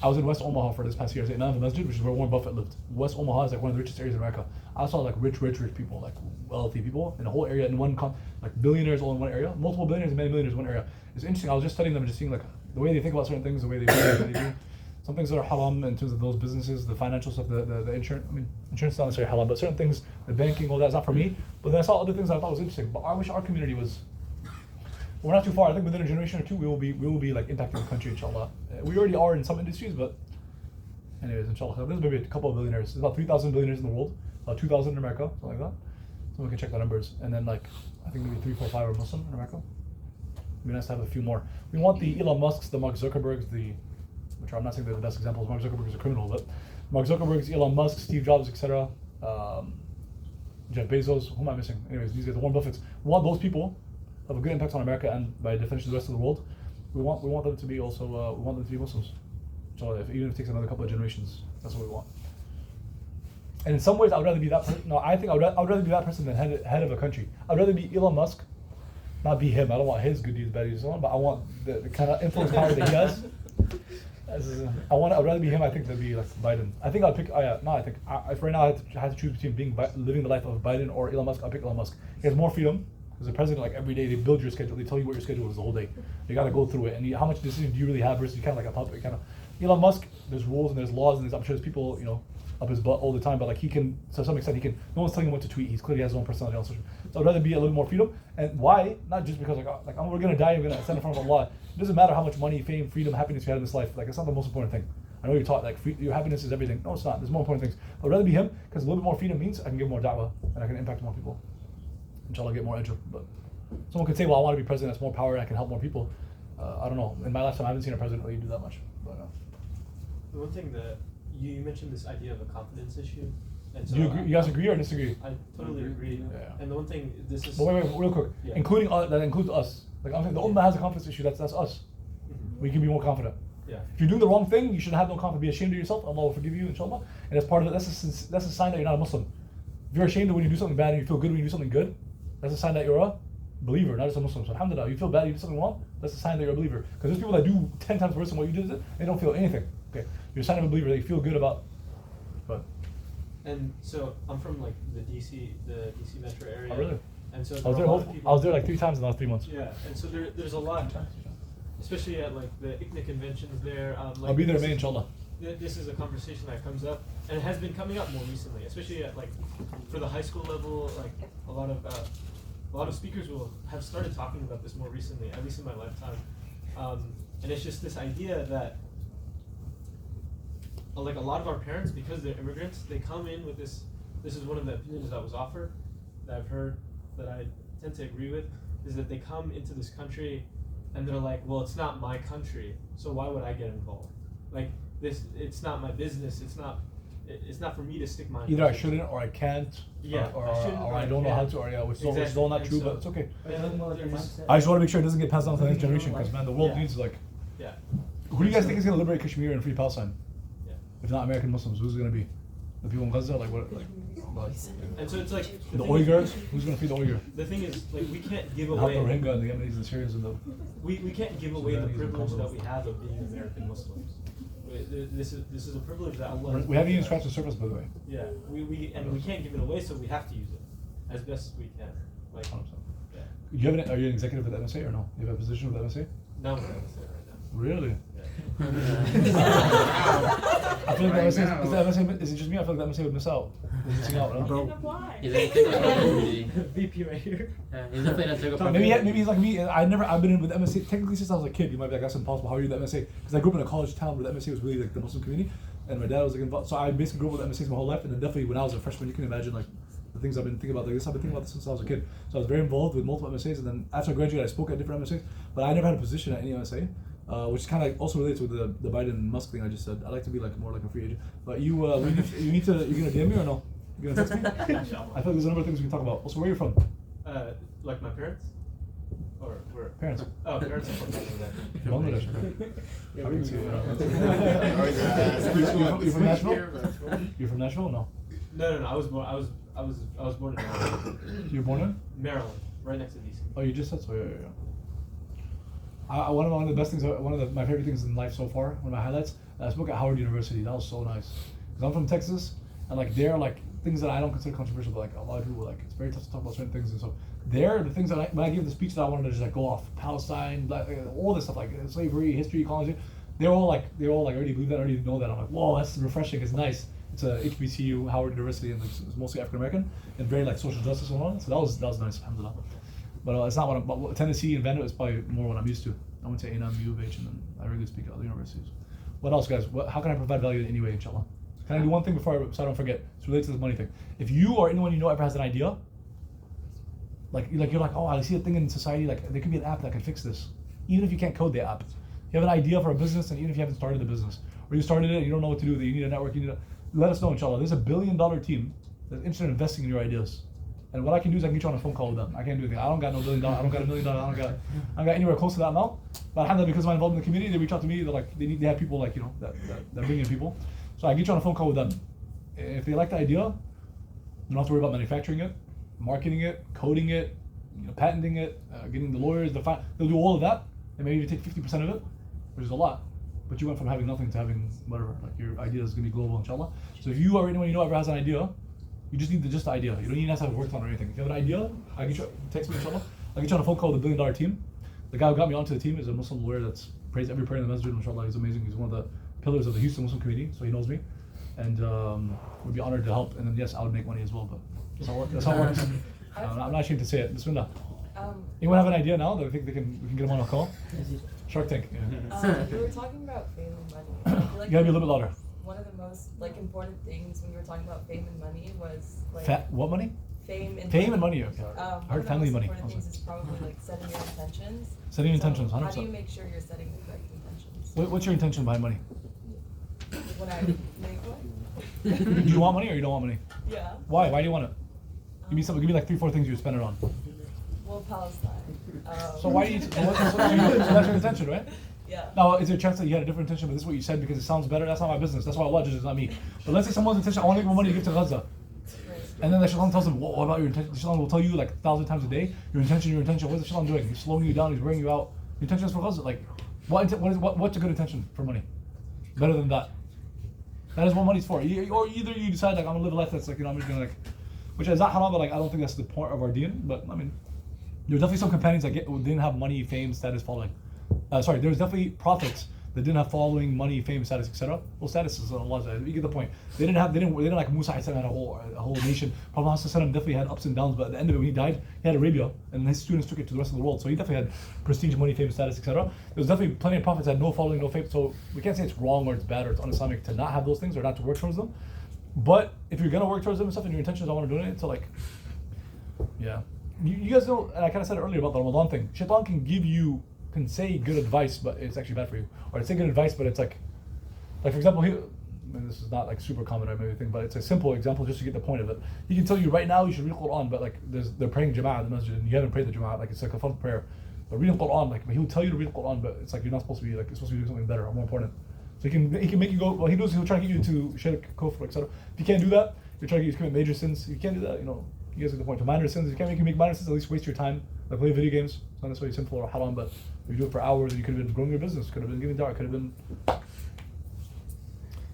I was in West Omaha for this past year. I was at Imam Masjid, which is where Warren Buffett lived. West Omaha is like one of the richest areas in America. I saw like rich people, like wealthy people in a whole area in one like billionaires all in one area, multiple billionaires and many millionaires in one area. It's interesting. I was just studying them and just seeing like the way they think about certain things, the way they do. Some things that are haram in terms of those businesses, the financial stuff, the insurance. I mean, insurance is not necessarily haram, but certain things, the banking, all that's not for me. But then I saw other things that I thought was interesting. But I wish our community was. We're not too far. I think within a generation or two, we will be like impacting the country, inshallah. We already are in some industries, but anyways, inshallah. There's maybe a couple of billionaires. There's about 3,000 billionaires in the world, about 2,000 in America, something like that. So we can check the numbers. And then like, I think maybe 3, 4, 5 are Muslim in America. It'd be nice to have a few more. We want the Elon Musks, the Mark Zuckerbergs, which I'm not saying they're the best examples. Mark Zuckerberg is a criminal, but Mark Zuckerberg, Elon Musk, Steve Jobs, etc. Jeff Bezos. Who am I missing? Anyways, these guys, Warren Buffett. We want those people have a good impact on America and by definition the rest of the world. We want them to be also we want them to be Muslims. So even if it takes another couple of generations, that's what we want. And in some ways, I would rather be that person. No, I think I would rather be that person than head of a country. I'd rather be Elon Musk, not be him. I don't want his good deeds, bad deeds, and so on. But I want the kind of influence power that he has. I'd rather be him. I think than be like Biden. I think I'd pick. If right now I had to choose between living the life of Biden or Elon Musk, I'd pick Elon Musk. He has more freedom. As a president, like every day, they build your schedule. They tell you what your schedule is the whole day. You got to go through it. And how much decision do you really have versus you kind of like a puppet? Kind of. Elon Musk, there's rules and there's laws and I'm sure there's people, up his butt all the time. But like he can, to some extent, no one's telling him what to tweet. He clearly has his own personality on social. So I'd rather be a little more freedom. And why? Not just because we're gonna die. We're gonna stand in front of Allah. It doesn't matter how much money, fame, freedom, happiness you have in this life. Like it's not the most important thing. I know you're taught like your happiness is everything. No, it's not. There's more important things. I'd rather be him because a little bit more freedom means I can give more da'wah and I can impact more people. Inshallah, get more ajr. But someone could say, well, I want to be president, that's more power, and I can help more people. I don't know. In my lifetime, I haven't seen a president really do that much. But, the one thing that you mentioned this idea of a confidence issue. And so do you agree? You guys agree or disagree? I totally agree. Yeah. And the one thing, this is... But wait, real quick. Yeah. That includes us. Like I'm saying, the ummah has a confidence issue, that's us. Mm-hmm. We can be more confident. Yeah. If you're doing the wrong thing, you should have no confidence. Be ashamed of yourself. Allah will forgive you, inshallah. And that's part of it. That's a sign that you're not a Muslim. If you're ashamed of when you do something bad and you feel good when you do something good, that's a sign that you're a believer, not just a Muslim. So alhamdulillah, you feel bad, you do something wrong, that's a sign that you're a believer. Because there's people that do 10 times worse than what you did, they don't feel anything. Okay, you're a sign of a believer. They feel good about. But. And so I'm from like the DC metro area. Oh really? And so I was there like 3 times in the last 3 months. Yeah, and so there's a lot, especially at like the ICNA conventions there. I'll be there in May, inshallah. This is a conversation that comes up, and it has been coming up more recently, especially at like for the high school level. Like a lot of speakers will have started talking about this more recently, at least in my lifetime. And it's just this idea that like a lot of our parents, because they're immigrants, they come in with this is one of the opinions that was offered, that I've heard, that I tend to agree with, is that they come into this country and they're like, well, it's not my country, so why would I get involved? Like this, it's not my business, it's not for me to stick my... Either I shouldn't or I can't, or I don't know how to, or which is all not true, but it's okay. I just want to make sure it doesn't get passed on to the next generation, because man, the world needs like... Yeah. Who do you guys think is going to liberate Kashmir and free Palestine? If not American Muslims, who's it going to be? The people in Gaza? Like what? And so it's like... The Uyghurs? Who's going to feed the Uyghur? The thing is, like, we can't give Help away... the Rohingya and the Yemenis and Syrians and the... We can't give away the privilege that we have of being American Muslims. This is a privilege that Allah... We haven't even scratched the surface, by the way. Yeah, we can't give it away, so we have to use it as best as we can. Like, 100%. yeah. Are you an executive with the MSA or no? You have a position with the MSA? No, I'm gonna say it right now. Really? Yeah. I feel like the MSA, is it just me? I feel like the MSA would miss out. They're missing out, no? Didn't apply. VP right here. He's definitely not take a Maybe he's like me. I've been in with the MSA technically since I was a kid. You might be like, that's impossible. How are you the MSA? Because I grew up in a college town where the MSA was really like the Muslim community, and my dad was like involved. So I basically grew up with MSAs my whole life, and then definitely when I was a freshman, you can imagine like the things I've been thinking about. Like this, I've been thinking about this since I was a kid. So I was very involved with multiple MSAs, and then after I graduated, I spoke at different MSAs, but I never had a position at any MSA. Which kind of also relates with the Biden Musk thing I just said. I like to be like more like a free agent. But you need to. You're gonna DM me or no? You're gonna text me? I feel like there's a number of things we can talk about. Also, where are you from? Like my parents, or where? Parents. Oh, parents are from Bangladesh. Bangladesh. Okay. I can see it. You're from Nashville? You're from Nashville? No. No. I was born in Maryland. You were born in? Maryland, right next to DC. Oh, you just said so. Yeah. One of the best things, my favorite things in life so far, one of my highlights, I spoke at Howard University. That was so nice. Because I'm from Texas, and like there are like things that I don't consider controversial, but like a lot of people, like it's very tough to talk about certain things. And so there, the things that when I gave the speech that I wanted to just like go off, Palestine, all this stuff like slavery, history, ecology, they're all like already believe that, already know that. I'm like, whoa, that's refreshing. It's nice. It's a HBCU, Howard University, and it's mostly African American and very like social justice and all that. So that was nice, alhamdulillah. But it's not what I'm. But Tennessee and Vanderbilt is probably more what I'm used to. I went to A&M, U of H, and then I regularly speak at other universities. What else, guys? How can I provide value in any way, inshallah? Can I do one thing so I don't forget? It's related to this money thing. If you or anyone you know ever has an idea, like you're like, oh, I see a thing in society, like there could be an app that can fix this. Even if you can't code the app. You have an idea for a business, and even if you haven't started the business, or you started it and you don't know what to do, you need a network, let us know, inshallah. There's $1 billion team that's interested in investing in your ideas. And what I can do is I can get you on a phone call with them. I can't do anything. I don't got no $1 billion. I don't got $1 million. I don't got anywhere close to that amount. But alhamdulillah, because I'm involved in the community, they reach out to me. They're like, they have people like that bring in people. So I get you on a phone call with them. If they like the idea, you don't have to worry about manufacturing it, marketing it, coding it, patenting it, getting the lawyers. They'll do all of that, and maybe you take 50% of it, which is a lot. But you went from having nothing to having whatever. Like your idea is gonna be global, inshallah. So if you or anyone you know ever has an idea, you just need just the idea. You don't even have to have worked on or anything. If you have an idea, I get you, text me, inshallah. I'll get you on a phone call with $1 billion team. The guy who got me onto the team is a Muslim lawyer that's praised every prayer in the masjid, inshallah. He's amazing. He's one of the pillars of the Houston Muslim community, so he knows me. And we'd be honored to help. And then yes, I would make money as well, but that's how it works. I'm not ashamed to say it. Bismillah. Anyone have an idea now that I think we can get them on a call? Shark Tank. Yeah. You were talking about fame and money. I feel like You gotta be a little bit louder. one of the most important things when you were talking about fame and money was What money? Fame and money. Okay. I heard family money. One of the most important things is probably setting your intentions. Setting intentions, 100%. How do you make sure you're setting the correct intentions? What's your intention behind money? When I make one? Do you want money or you don't want money? Yeah. Why? Why do you want it? Give me something. Give me like 3-4 things you would spend it on. Well, Palestine. So why do you? So that's your intention, right? Yeah. Now, is there a chance that you had a different intention, but this is what you said because it sounds better? That's not my business. That's why Allah judges, not me. But let's say someone's intention, I want to make more money to give to Gaza. And then the shaitan tells them, what about your intention? The shaitan will tell you like 1,000 times a day, your intention. What is the shaitan doing? He's slowing you down, he's wearing you out. Your intention is for Gaza. Like, what's a good intention for money? Better than that. That is what money's for. Or either you decide like, I'm going to live a life that's like, I'm just going to like, which is not haram, but like, I don't think that's the point of our deen. But I mean, there's definitely some companions that didn't have money, fame, status, following. There's definitely prophets that didn't have following, money, fame, status, etc. Well, status is Allah. You get the point. They didn't like Musa had a whole nation. Prophet Muhammad definitely had ups and downs, but at the end of it, when he died, he had Arabia, and his students took it to the rest of the world. So he definitely had prestige, money, fame, status, etc. There was definitely plenty of prophets that had no following, no fame. So we can't say it's wrong or it's bad or it's un-Islamic to not have those things or not to work towards them. But if you're gonna work towards them and stuff, and your intentions are want to do it, so like, yeah. You guys know, and I kind of said it earlier about the Ramadan thing. Shaitan can say good advice, but it's actually bad for you. Or say good advice, but it's like for example, this is not like super common or anything, but it's a simple example just to get the point of it. He can tell you right now you should read Quran, but like they're praying Jama'ah in the masjid and you haven't prayed the Jama'ah, like it's like a fun prayer. But reading Quran, like he will tell you to read Quran, but it's like you're not supposed to be like you're supposed to be doing something better or more important. So he can make you go. Well, he'll try to get you to shirk, kufr, etc. If you can't do that, you're trying to get you to commit major sins. If you can't do that, you guys get the point. To minor sins, if you can't make minor sins, at least waste your time. Like play video games. It's not necessarily sinful or haram, but if you do it for hours, you could have been growing your business, could have been giving da'wah, could have been.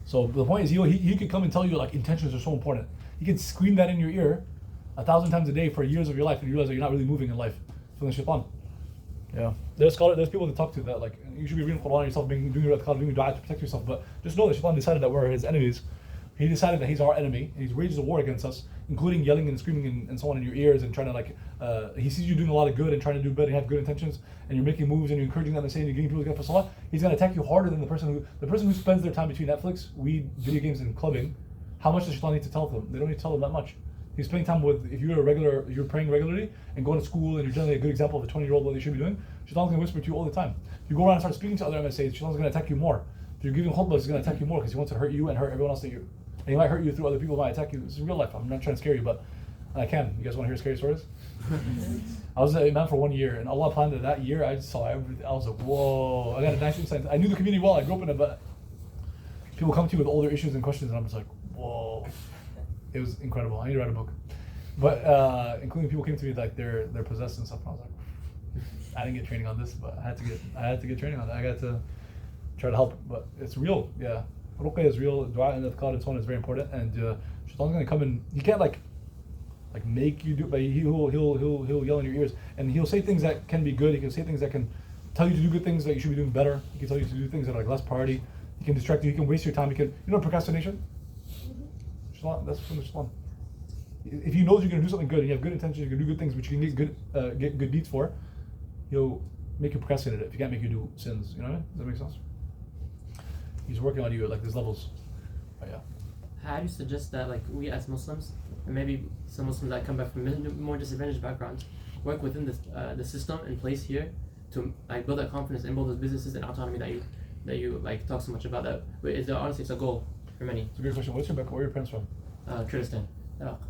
So the point is, he could come and tell you like intentions are so important. He could scream that in your ear 1,000 times a day for years of your life, and you realize that you're not really moving in life. From the shaitan. Yeah. There's people to talk to that like you should be reading Quran yourself, doing your adhkar, doing dua to protect yourself. But just know that shaitan decided that we're his enemies. He decided that he's our enemy, and he's waged a war against us, including yelling and screaming and so on in your ears and trying to he sees you doing a lot of good and trying to do better, you have good intentions, and you're making moves and you're encouraging them and saying you're getting people together for salah. He's going to attack you harder than the person who spends their time between Netflix, weed, video games, and clubbing. How much does shaitan need to tell them? They don't need to tell them that much. He's spending time with, if you're praying regularly and going to school and you're generally a good example of a 20-year-old what they should be doing, shaitan's going to whisper to you all the time. If you go around and start speaking to other MSAs, shaitan's going to attack you more. If you're giving khutbah, he's going to attack you more because he wants to hurt you and hurt everyone else that you. And he might hurt you through other people who might attack you. This is real life. I'm not trying to scare you, but I can. You guys want to hear scary stories? I was an imam for 1 year, and Allah planned that year I just saw everything. I was like, whoa. I got a nice insight. I knew the community well. I grew up in it, but people come to you with all their issues and questions, and I'm just like, whoa. It was incredible. I need to write a book. But including people came to me like they're possessed and stuff, and I was like, I didn't get training on this, but I had to get training on it. I got to try to help, but it's real. Yeah, ruqya is real. Dua and adhkar and so on is very important, and Shaitan's gonna come in. He can't like make you do, but he'll yell in your ears, and he'll say things that can be good. He can say things that can tell you to do good things that you should be doing better. He can tell you to do things that are like less priority. He can distract you. He can waste your time. He can, procrastination. That's from the Shaitan. If he knows you're gonna do something good and you have good intentions, you're gonna do good things, which you can get good deeds for, he'll make you procrastinate it. If he can't make you do sins, you know what I mean? Does that make sense? He's working on you at like these levels. But yeah. How do you suggest that like we as Muslims, and maybe some Muslims that come back from more disadvantaged backgrounds, work within the system in place here to like build that confidence and build those businesses and autonomy that you like talk so much about? That is there honestly it's a goal for many. It's a good question. Where are your parents from? Kurdistan. Iraq.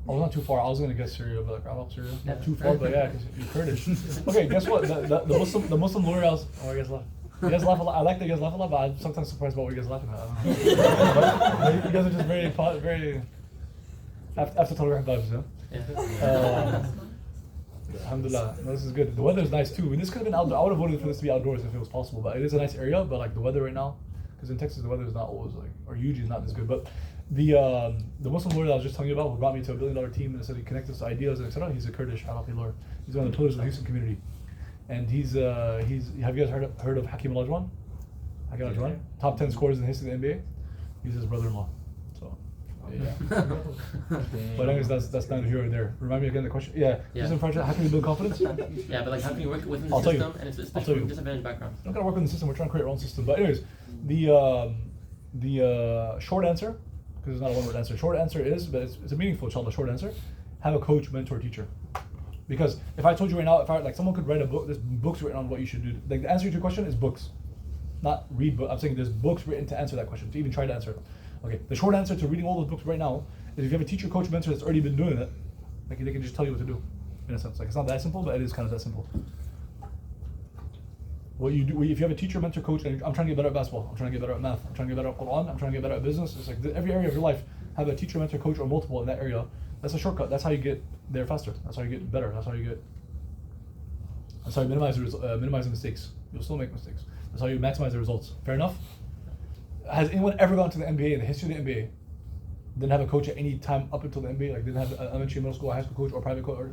I was not too far. I was gonna guess Syria, but like I love Syria. Not too far, but yeah, because you're Kurdish. Okay, guess what? The Muslim lawyer I guess laugh. You guys laugh a lot. I like that you guys laugh a lot, but I'm sometimes surprised about what you guys laughing at. I don't know. But you guys are just very after Tawrih vibes, yeah? Alhamdulillah. No, this is good. The weather is nice too. I mean, this could have been outdoors. I would have voted for this to be outdoors if it was possible, but it is a nice area. But like the weather right now, because in Texas the weather is not always like, or usually not this good. But the Muslim lawyer that I was just telling you about, who brought me to $1 billion team and said he connected us to ideas and etc. He's a Kurdish Iraqi lawyer. He's one of the pillars of the Houston community, and he's have you guys heard of Hakim Olajuwon? Hakim Olajuwon, top 10 scorers in the history of the NBA. He's his brother-in-law. So. Yeah. But anyways, that's neither here or there. Remind me again the question. Yeah. Just in front of how can you build confidence? Yeah, but like how can you work within the system and especially from disadvantaged backgrounds? We're not gonna work within the system. We're trying to create our own system. But anyways, the short answer, because it's not a one-word answer. Short answer is, but it's a meaningful, inshallah, short answer. Have a coach, mentor, teacher. Because if I told you right now, if I like someone could write a book, there's books written on what you should do. Like the answer to your question is books, not read book. I'm saying there's books written to answer that question, to even try to answer it. Okay, the short answer to reading all those books right now is if you have a teacher, coach, mentor that's already been doing it, like they can just tell you what to do, in a sense. Like it's not that simple, but it is kind of that simple. What you do, if you have a teacher, mentor, coach, and I'm trying to get better at basketball, I'm trying to get better at math, I'm trying to get better at Quran, I'm trying to get better at business. It's like every area of your life, have a teacher, mentor, coach, or multiple in that area. That's a shortcut. That's how you get there faster. That's how you get better. That's how you minimize the mistakes. You'll still make mistakes. That's how you maximize the results. Fair enough? Has anyone ever gone to the NBA in the history of the NBA? Didn't have a coach at any time up until the NBA? Like didn't have an elementary, middle school, high school coach, or private coach?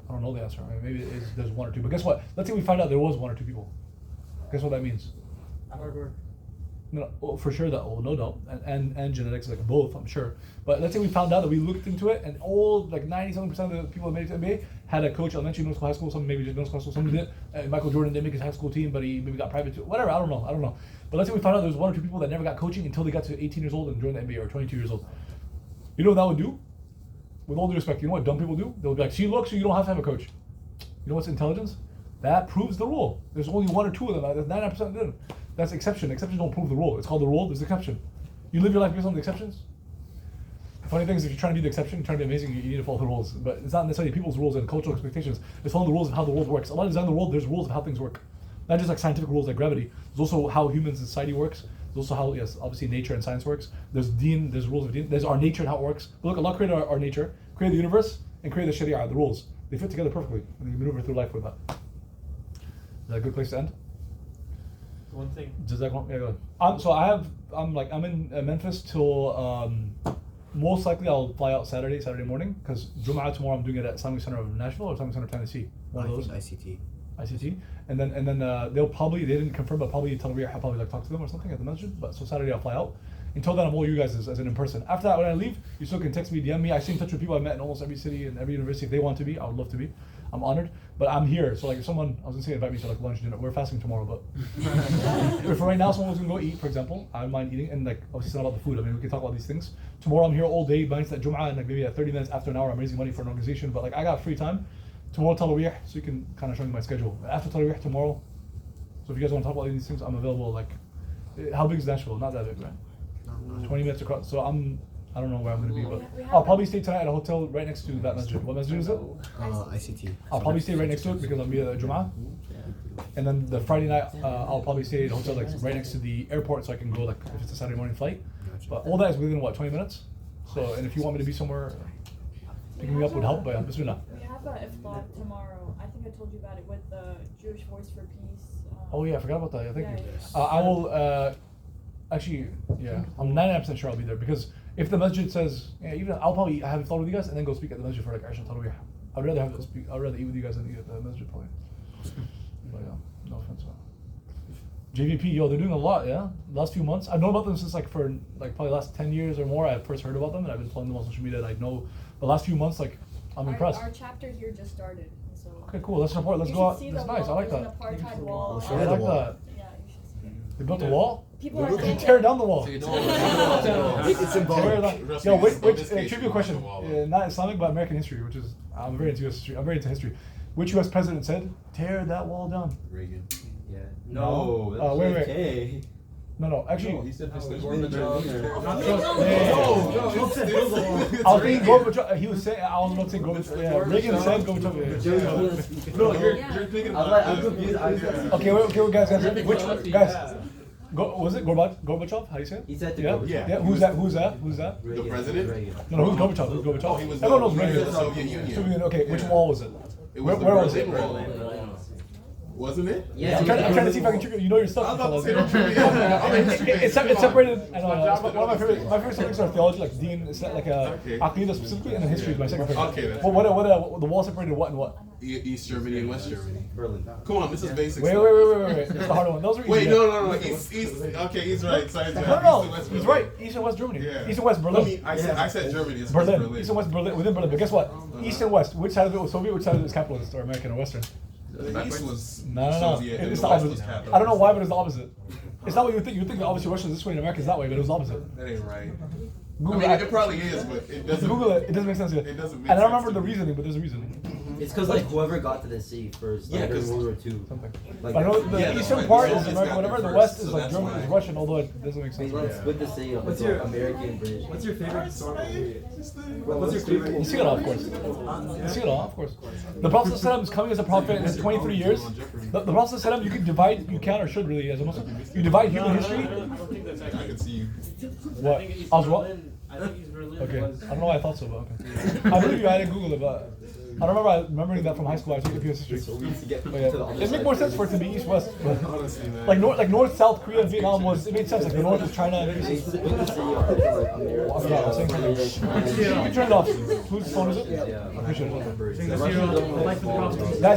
I don't know the answer. I mean, maybe there's one or two. But guess what? Let's say we find out there was one or two people. Guess what that means? Hard work. No, well, for sure that, well, no doubt, and genetics, like both, I'm sure. But let's say we found out that we looked into it, and all like 97% of the people that made it to the NBA had a coach, elementary, middle school, high school, some maybe just middle school, high school, some did. Michael Jordan didn't make his high school team, but he maybe got private too. Whatever, I don't know. But let's say we found out there was one or two people that never got coaching until they got to 18 years old and joined the NBA, or 22 years old. You know what that would do? With all due respect, you know what dumb people do? They'll be like, see, look, so you don't have to have a coach. You know what's intelligence? That proves the rule. There's only one or two of them. There's 99% didn't. That's exception. Exceptions don't prove the rule. It's called the rule. There's exception. You live your life based on the exceptions. The funny thing is, if you're trying to be the exception, you're trying to be amazing, you need to follow the rules. But it's not necessarily people's rules and cultural expectations. It's following the rules of how the world works. Allah designed the world. There's rules of how things work. Not just like scientific rules like gravity. There's also how humans and society works. There's also how, yes, obviously nature and science works. There's deen. There's rules of deen. There's our nature and how it works. But look, Allah created our nature, created the universe, and created the sharia, the rules. They fit together perfectly, and you maneuver through life with that. Is that a good place to end? One thing. Yeah, go ahead. I'm in Memphis till most likely I'll fly out Saturday morning, because Jum'ah tomorrow I'm doing it at Islamic Center of Nashville or Islamic Center of Tennessee. One of those. ICT. And then they didn't confirm, but probably I'll probably like talk to them or something at the masjid. But so Saturday I'll fly out. Until then, I'm all you guys as an in person. After that, when I leave, you still can text me, DM me. I stay in touch with people I met in almost every city and every university. If they want to be, I would love to be. I'm honored. But I'm here. So like if someone, I was gonna say invite me to like lunch, dinner. We're fasting tomorrow, but if right now someone was gonna go eat, for example, I don't mind eating, and like obviously it's not about the food. I mean, we can talk about these things. Tomorrow I'm here all day, minus that Jum'ah, and like maybe at 30 minutes after an hour I'm raising money for an organization. But like I got free time. Tomorrow Taraweeh, so you can kind of show me my schedule. After Taraweeh tomorrow, so if you guys want to talk about these things, I'm available. Like, how big is Nashville? Not that big, right? 20 minutes across. So I don't know where I'm going to be, but I'll probably stay tonight at a hotel right next to that masjid. What masjid is it? ICT. I'll probably stay right next to it because I'll be at Jum'ah. And then the Friday night, I'll probably stay at a hotel like right next to the airport, so I can go like if it's a Saturday morning flight. But all that is within what, 20 minutes? So, and if you want me to be somewhere, picking me up would help. But yeah, bismillah. We have about iftar tomorrow. I think I told you about it with the Jewish Voice for Peace. Oh yeah, I forgot about that. Yeah, thank Yeah, you. yeah. I will. Actually, yeah, I'm 99% sure I'll be there because if the masjid says, yeah, even I'll probably have iftar with you guys and then go speak at the masjid for like Aisha Tarawih. I'd rather have it speak. I'd rather eat with you guys than eat at the masjid probably. But yeah, no offense. JVP, yo, they're doing a lot, yeah. Last few months, I've known about them since like for like probably last 10 years or more. I first heard about them and I've been following them on social media. And I know the last few months, like I'm impressed. Our chapter here just started, so. Okay, cool. Let's support. Let's You go should out. see That's the nice. I wall. like There's that. an apartheid wall. Show I me the like wall. that. Yeah, you should see it. They built a wall. People are You can saying tear that- down the wall. So you Tear don't. It's down. symbolic. Yo, which In this case, trivia you question? want the wall. Not Islamic, but American history, which is I'm very into history. I'm very into history. Which U.S. president said, "Tear that wall down"? Reagan. Yeah. No, No, that's wait, wait. JFK. No, actually. He said Mr. he's Gorbachev. been there. Not Yeah. I was thinking Gorbachev. He was saying. I was about to say Gorbachev. Yeah, Reagan said Gorbachev. Yeah. No, you're Yeah. thinking I'm about like, I'm confused. Okay, wait, guys. Which guys? Was it Gorbachev? How do you say it? He said to Yeah. Gorbachev. Yeah. Who's that? Who's that? The president? Reagan. No, who's Gorbachev? Who's Gorbachev? Oh, he was Everyone knows the Reagan. leader of the Soviet Union. Okay, which Yeah. wall was it? It was Where the was it? Berlin Wall. Wasn't it? Yeah. I'm trying to see if I can trigger. You know your stuff. I'm about to say fellas. don't trigger. I'm in history. It's separated. I know. It's one of my favorite subjects are theology, like Deen. It's like Okay. Aqidah specifically, and then history is my second favorite. Okay, that's Well, what the wall separated what and what? East Germany and West Germany. Berlin. Come on, this is basic Wait. stuff. It's the harder one. Those are easy. Wait, yeah. no. East. Okay, he's right. Science right. East and No. West He's Berlin. right. East and West Germany. Yeah. East and West I Berlin. mean, I said Germany. It's Berlin. Berlin. East and West Berlin within Berlin. But guess what? East and West. Which side of it was Soviet? Which side of it was capitalist or American or Western? The East was No. Soviet and It's the the West was opposite. capitalist. I don't know why, but it's the opposite. It's not what you think. You think obviously Russia is this way and America is that way, but it was the opposite. That ain't right. Google I mean, it. it probably is, but it doesn't. Google it. It doesn't make sense yet. It doesn't make And I don't sense remember to the me. reasoning, but there's a reasoning. It's because like whoever got to the sea first, like, Yeah, during 'cause- World War II. Something. Like, But I know the Yeah, that's eastern right. part The is Soviets American, got whatever. there The west first, is so like that's German, why. is Russian, although it doesn't make I sense. mean, let's split the sea up What's into your- American, British. What's your favorite historical period? Well, What's your favorite? You see it all, of course. You see it all, of course. The Prophet ﷺ is coming as a prophet in 23 years. The Prophet ﷺ, you can divide, you can or should really, as a Muslim, you divide human history. I don't think that's I actually. can see you. What? I think East I was what? Berlin. I think East Berlin Okay. was. I don't know why I thought so, but okay. I believe you. I didn't Google it, but I remember remembering that from high school. I took a few history. So we need to get But to the yeah, other it side. made more sense for it to be east-west. Honestly, man. Like north, South Korea, and Vietnam was. It made sense. Like the north was China. And We everything. split the sea up into like America, Yeah, same thing. British, You can turn it off. Whose phone is it? Yeah. I appreciate it. The That's Russians your don't life of the follow prophet. us. That